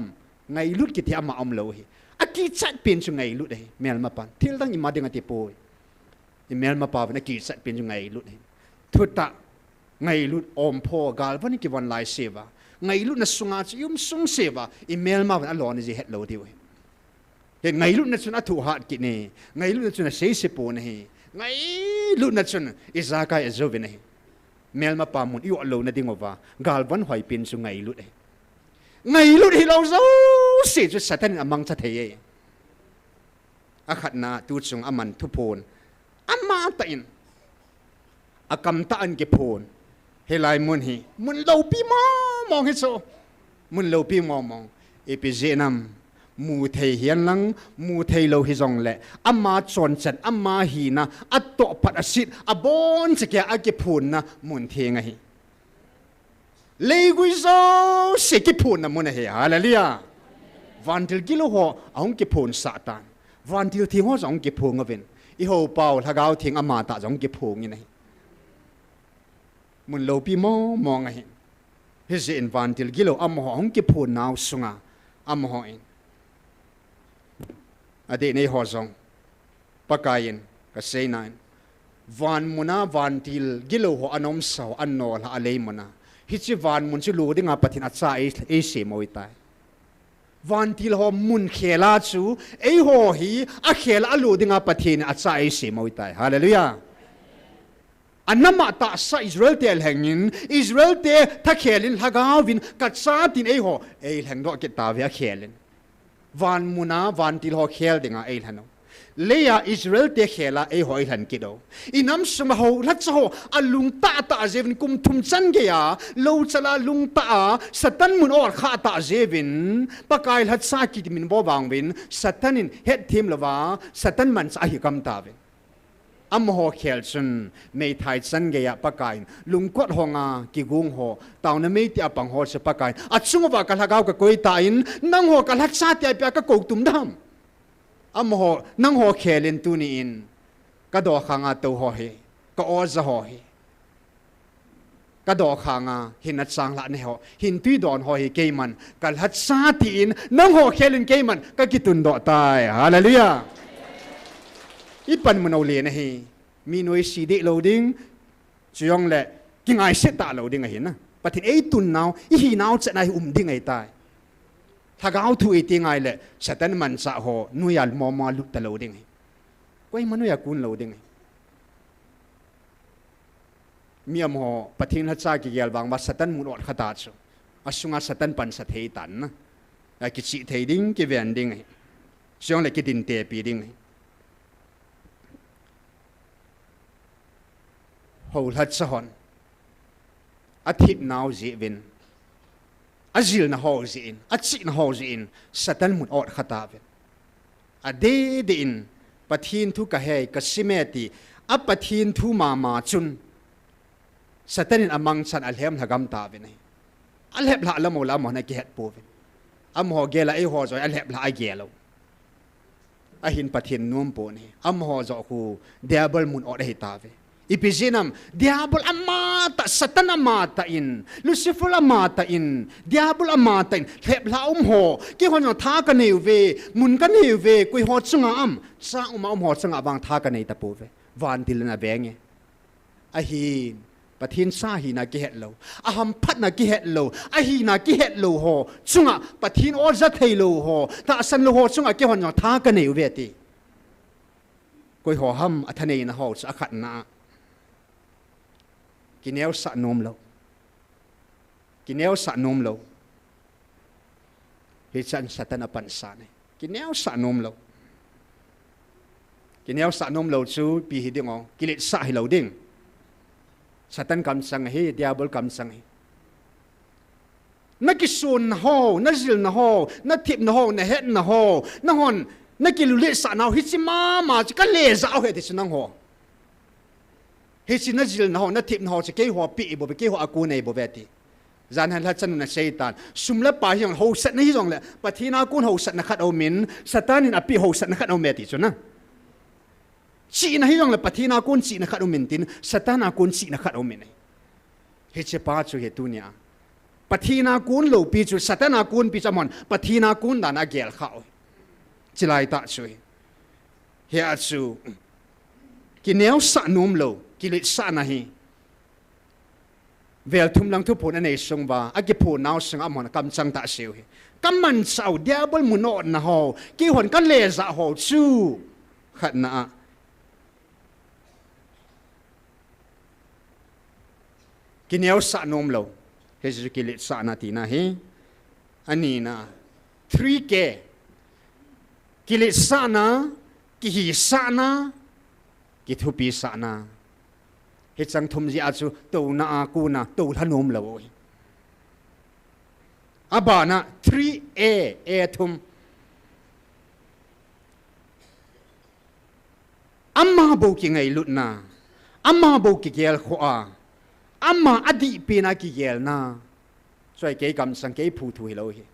ไงลุดกิติอามาอัมโลฮิอากิจัดเป็นจุงไงลุดเลยเมื่อมาปันที่ตั้งอิมาดึงอติโปยเมื่อมาปาเป็นอากิจัดเป็นจุงไงลุดเลยทุตตะไงลุดอมพ่อกาลวันนี้กิวันไลเซวะไงลุดนัสงอาจิยุมสุงเซวะเมื่อมาเป็นอลอนี่จะเฮ็ดโลดีเว้ยเห็นไงลุดนัสนาถูหัดกินนี่ไงลุดนัสนาเสียสิโปนี่ไงลุดนัสนาอิสากายเอโซวินี่เมื่อมาปามุนอิวอโลนัดดิ้งว่ากาลวันหอยเป็นจุงไงลุดเลยไงลุดที่เราสู้สิจุดสัตย์นี่มังจะเทียอาขัดนาตูจงอามันทุพนอามาตัยนอากำตาอันเก็บพนเฮลัยมุนฮีมุนเลวปีมองให้โซมุนเลวปีมองเอพิเจนัมมูเทเฮียนลังมูเทเลวฮิจงเละอามาจวนจัดอามาฮีนะอัตโตปัดสิทอาบอนจะแก่อาเก็บพนนะมุนเทงไงเลกุยโซเสกิพูนนะมุนเฮียฮาเลลูยาวันที่กิโลหัวเอาเก็บพูนซาตานวันที่ทิ้งหัวจะเอาเก็บพูนก็เป็นอีหัวเปล่าถ้าเอาทิ้งอามาตาจะเอาเก็บพูนยังไงมุนโลปีมองไงเฮเซนวันที่กิโลอามาเอาเก็บพูนนาวสุงาอามาเอาเองอดีตในหัวจงปากายนก็เซนันวันมุนาวันที่กิโลหัวอนอมสาวอันนอลฮาเลมุนาฮิจิวันมุนชิลูดิ้งอาปฏินัดซาเอเสมอยตายวันที่เรามุนเขลาจูเอโหฮีอาเขลาลูดิ้งอาปฏินัดซาเอเสมอยตายฮาเลลูยาอันนั้นมาตาซาอิสราเอลเตลแห่งนี้อิสราเอลเตถ้าเขลินฮักาวินกัดซาตินเอโหเอลแห่งดอกเกตาเวียเขลินวันมุนาวันที่เราเขลดิ้งอาเอลฮันเลียอิสราเอลเตะเขลาเอหอยหันกิโดอิน้ำสมหูรัชโหอลุงตาตาเจวินกุมทุมจันเกียโลจลาลุงตาสตันมุนออดข้าตาเจวินปากายหัดซากิดมินบ่บางวินสตันินเฮ็ดทีมละวาสตันมันสาหิกำตาวินอัมโหเขลชนไม่ไทยจันเกียปากายลุงกวดหงากิกุงโหตาวนั้นไม่ติอาปังโหสปากายอัดซุงว่ากะลากาวกะกวยตาอินนั่งโหกะหัดซาติอาเปียกะโกกตุมดำอมโหนั่งโหเขลินตุนีอินกระดอขางาตัวโหเฮก็อจะโหเฮกระดอขางาหินัดสังละเนี่ยหินตุยดอนโหเฮเกมันกัลฮัดซาตีนนั่งโหเขลินเกมันก็กิตุนดอตายฮาเลลูยาอีปันมันเอาเลียนเฮมีหน่วยสีเดโลดิ้งจงแหละกิงไอเสตาโลดิ้งเห็นนะปฏิเอตุนนาวอีหีนาวจะนายดิ้งไอตายถ้าเขาถูกตีไงเลยสตันมันสะโหนุยาลมอมาลุตตะโลดิ้งก็ยังมันนุยากุนโลดิ้งมีอมโหปฏิหัดซากิเกลบางว่าสตันมุนอดขตาชูอาสุงาสตันปันสะเทตันนะไอ้กิจิเทดิ้งกิเวนดิ้งช่วงเลยกิดินเตปีดิ้งหูหัดสะหอนอาทิตย์นาวจีวินอาจิลนะฮอจินอาจินะฮอจินสตันมุนอดขตาเวอเดดินปะทินทุกะเฮกะสิเมติอัปะทินทุมาจุนสตันินอมังสันอัลเฮมทะกัมตาเวนี่อัลเฮบละละโมละโมนะเกตปูเวอัมฮอเกละเอฮอจอยอัลเฮบละไอเกลโอหินปะทินนุ่มปูนี่อัมฮอจอคูเดเบิลมุนอดเฮตาเว Ipizinam, diabol amata, satan amata in, Lucifer amata in, diabol amata in, hepla ho, ki hon tha ka nei ve, mun ka nei ve, kui ho chunga sa ho chunga bang tha ka nei tapu ve, van til na benge. Ahin, pathin sa hi na ki het lo, aham phat na ki het lo, ahi na ki het lo ho, chunga pathin or za thei lo ho, ta san lo ho chunga ki hon tha ka nei ve ti. Kui ho ham athanei na ho cha khat na. Kineo sa nom lo, kineo sa nom lo, hichan satan apan sane, kineo sa nom lo, kineo sa nom lo chu pi hiding o, kilit sa hilaw ding, satan kam sang he, diabol kam sang he, nakisun na ho, nazil na ho, natip na ho, nahet na ho, nahon, nakilulit sa na ho, hitsimama, chikaleza o heti sinang ho. Hesi na zil na ho na tip na ho sa kay ho pi ibo kay ho aku na ibo beti zan han lat sanu na shaitan sumla pa hyang ho sat na hi jong le pathina kun ho sat na khat o min satanin api ho sat na khat o meti chuna chi na hi jong le pathina kun chi na khat o min tin satana kun chi na khat o min he che pa chu he tu nya pathina kun lo pi chu satana kun pi chamon pathina kun da na gel khao chilai ta chu he a chu kineo sa num lo kilit sa na hi vel thum lang thu pon anei sung ba agi pon naw sung amon kam chang ta siu hi kam man sau diabol muno na ho ki hon kan le za ho chu khat na kineo sa nom lo he ju kilit sa na ti na hi ani na 3k kilit sa na ki hi sa na ki thu pi sa na he chang thum ji achu to na ku na to thanom lo abana 3a thum amma bo ki ngai lut na amma bo ki gel kho a amma adi pe na ki gel na soi ke kam sang ke phu thu hi lo hi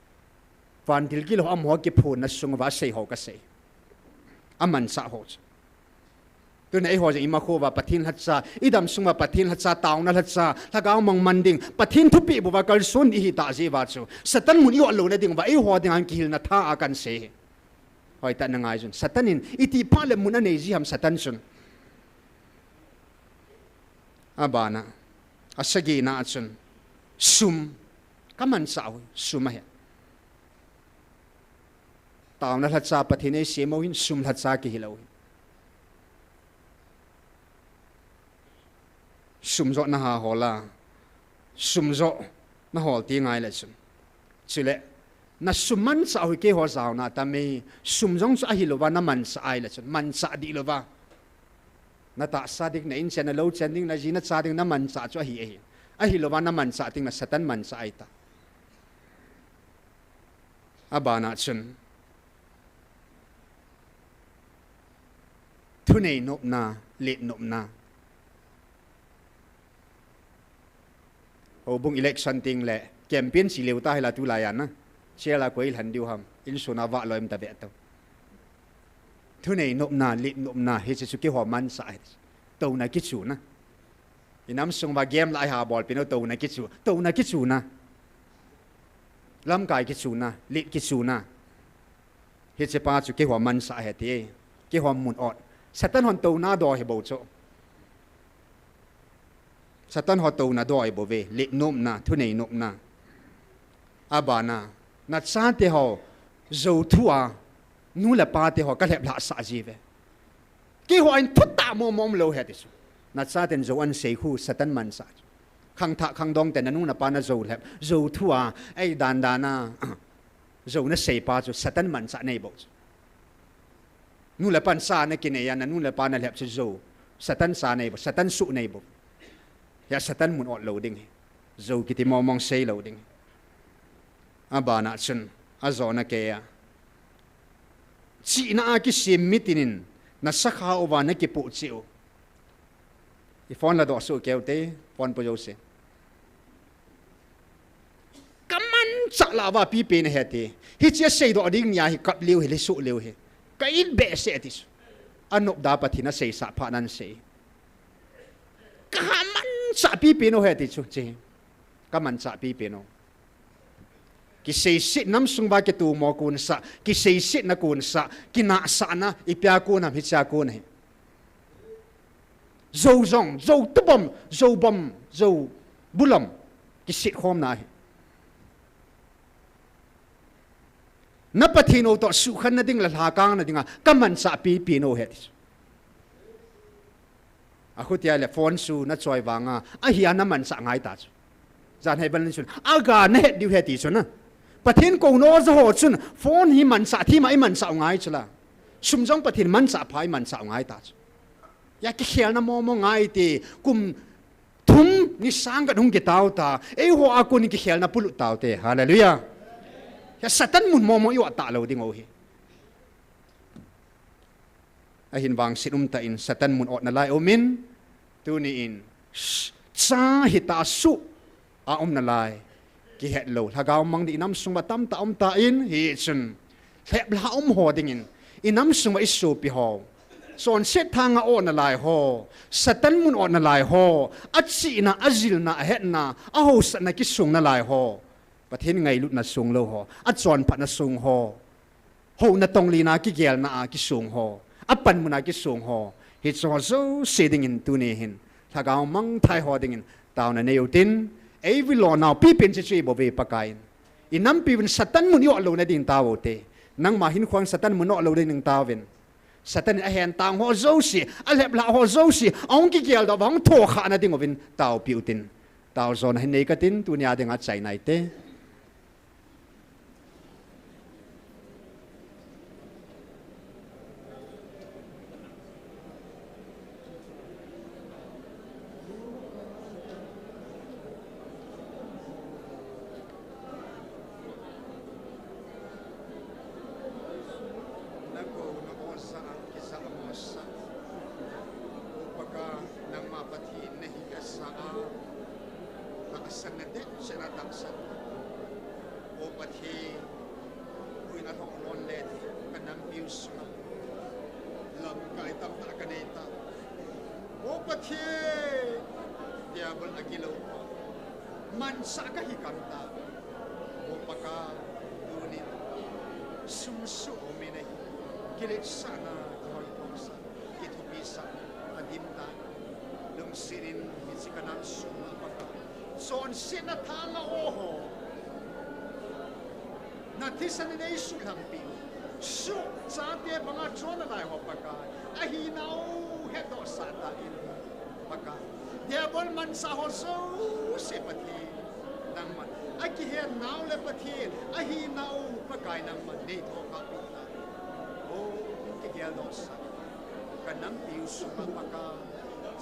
van dil ki lo am ho ki phun na sung wa sei ho ka sei aman sa ho tu nei ho ima kho wa pathin hatsa idam sunga pathin hatsa tauna hatsa thagaw mang manding pathin thupi bu wa kal sun hi ta ji wa chu satan mun yo lo na ding wa ei ho ding an kil na tha akan se hoi ta na ngai jun satanin iti pale mun nei ji ham satan sun abana asagi na chun sum kaman saw sum he tauna hatsa pathin ei semo hin sum hatsa ki hilau sumzo na ha hola sumzo na hol ti ngai la chun chile na suman sa hu ke ho zaw na ta me sumjong sa hi lova na man sa ai la chun man sa di lova na ta sa dik na in chen na lo chen ding na ji na cha ding na man sa chu hi a hi lova na man sa ting na satan man sa ai ta abana chun thunei nop na le nop na bung election ting le campaign si leu ta hela tu layan na chela ko il han diu ham in suna wa loim ta be to thu nei nop na lit nop na he chu ke ho man sa to na ki chu na inam sung ba game lai ha bol pino to na ki chu na lam kai ki chu na lit ki chu na he che pa chu ke ho man sa he ti ke ho mun ot satan hon to na do he bo cho satan ho to na doi bo ve le nom na thu nei nom na abana na cha te ho zo thua nu la pa te ho ka lep la sa ji ve ki ho in thut ta mo mom lo he ti su na cha ten zo an sei hu satan man sa khang tha khang dong ten nu na pa na zo lep zo thua ai dan da na zo na sei pa chu satan man sa nei bo nu la pan sa na ki ne ya na nu la pa na lep chu zo satan sa nei bo satan su nei bo ya satan mun ot loading zo kiti momong say loading abana chun azona ke ya chi na ki sim mitinin na sakha owa na ki pu chiu ifon la do so keute pon po jose kaman cha la wa pi pe ne hete hi che sei do ding nya hi kap liu hi le su liu hi ka in be se tis anok da pathina sei sa pha nan sei kaman sa pipino heti chu che kaman sa pipino ki sei sit nam sung ba ke tu mo kun sa ki sei sit na kun sa ki na sa na ipya ku na hicha ku ne zo zong zo tubom zo bom zo bulam ki sit khom na na pathino to su khan na ding la ha kang na dinga kaman sa pipino heti akutia le phone su na choi wanga a hian na man sa ngai ta chu jan hai ban sun aga ne diu he ti chuna pathin ko no za ho chun phone hi man sa thi mai man sa ngai chula sum jong pathin man sa phai man sa ngai ta chu ya ki khel na mo mo ngai ti kum thum ni sang ga hung ki tau ta e ho a ko ni ki khel na pulu tau te hallelujah ya satan mun mo mo yo ta lo ding o hi ahin wang sinum ta in satan mun ot na lai omin tu ni in cha hita su a na lai ki het lo thagaw mang di nam sung tam ta ta in hi chun hlep la ho ding in inam sung isu pi ho son set thanga o na lai ho satan mun ot na lai ho achi na azil na het na a ho sa na ki sung na lai ho pathin ngai lut na sung lo ho a chon phat na sung ho ho na tong li na ki gel na a ki sung ho apan muna ki sung ho hi cho zo setting in tu ne hin thagaw mang thai ho ding in taw na ne utin ei vi lo now pi pen chi bo ve pakain inam pi win satan mun yo lo na ding taw te nang ma hin khwang satan mun no lo ding taw ven satan a hen tang ho zo si a lep la ho zo si ong ki gel da wang tho kha na ding ovin taw pi utin taw zon hin nei ka tin tu nya ding a chai nai te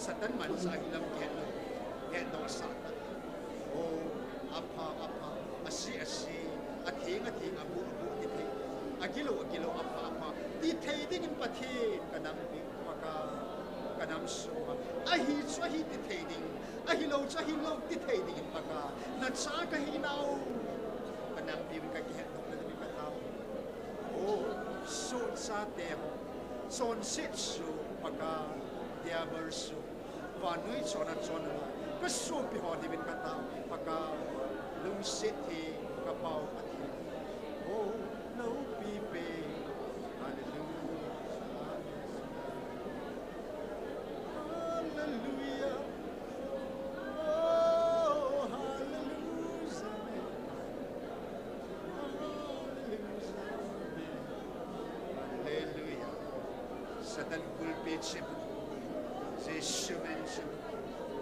satan man sa hilam ke do sa o apa asi athing abu ti the agilo apa ti thei ding in pathi kanam bi paka kanam so ahi chahi ti thei ding ahi lo ti thei ding in paka na cha ka hi nau kanam bi ka ke do na bi ka tao o so sa te son sit su paka dia bersu vanui chona ka so pi ho di bin kata paka lung city ka pau ati o no pi pe hallelujah oh hallelujah satan kulpe chip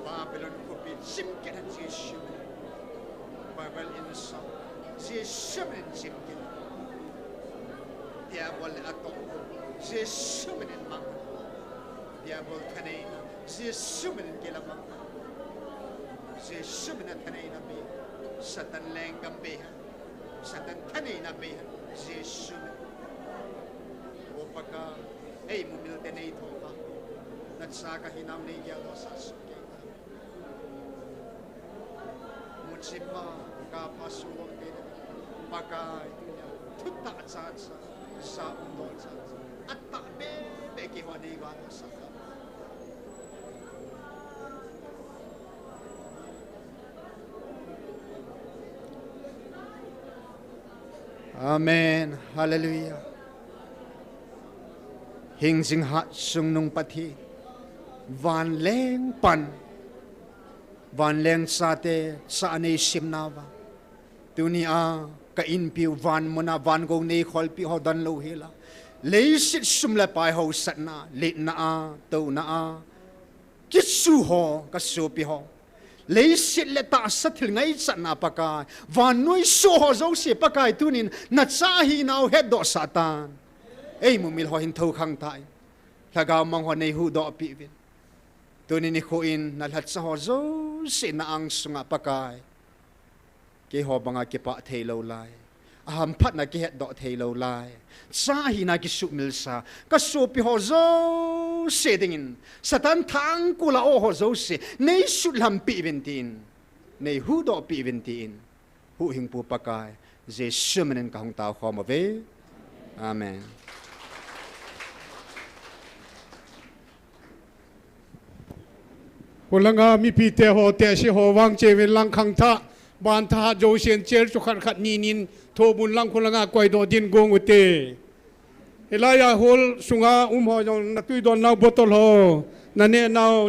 Babylon kopi sim kena Yesu Bible insa Yesu men sim kena dia boleh atok Yesu men mang dia boleh tanai Yesu men kela mang Yesu men tanai nabi satan lenggam behan satan tanai nabi Yesu opaka mumil tanai thoka nagsaka hinam ni ya do sa suke mutsipa ka pasuong din pagka tuta sa undo sa at takbe ki wani wa sa Amen. Hallelujah. Hing sing hat sung nung pati. Van leng pan. Van leng sate sa anay simnawa. Tunia ka inpiu van muna van go nei khol pi ho dan lo hela. Leisit sumla pai ho satna lit na a to na a. Kitsu ho ka su pi ho. Leisit le ta sathil ngai satna pakai. Van noi so ho zo se pakai tunin na chahi nau het do satan. Ei mu mil ho hin tho khang tai. Thagaw mang ho nei hu do pi vin. Tunin ni ko in na lat sa ho zo se na ang sunga pakai. Ke ho banga ke pa thei lo lai. Aham phat na ke het do thei lo lai. Chahi na ki su mil sa. Ka so pi ho zo se dingin. Satan thang kula o ho zo se. Nei su lam pi vintin. Nei hu do pi vintin. Hu hing pu pakai. Je shumenen ka hong tao khom ave. Amen. Kulanga mi pi te ho te si ho wang che wen lang khang tha ban tha jo sien cher chu khat khat ni nin tho bun lang kulanga koi do din gong ute elaya hol sunga ho na tui don na botol ho na ne now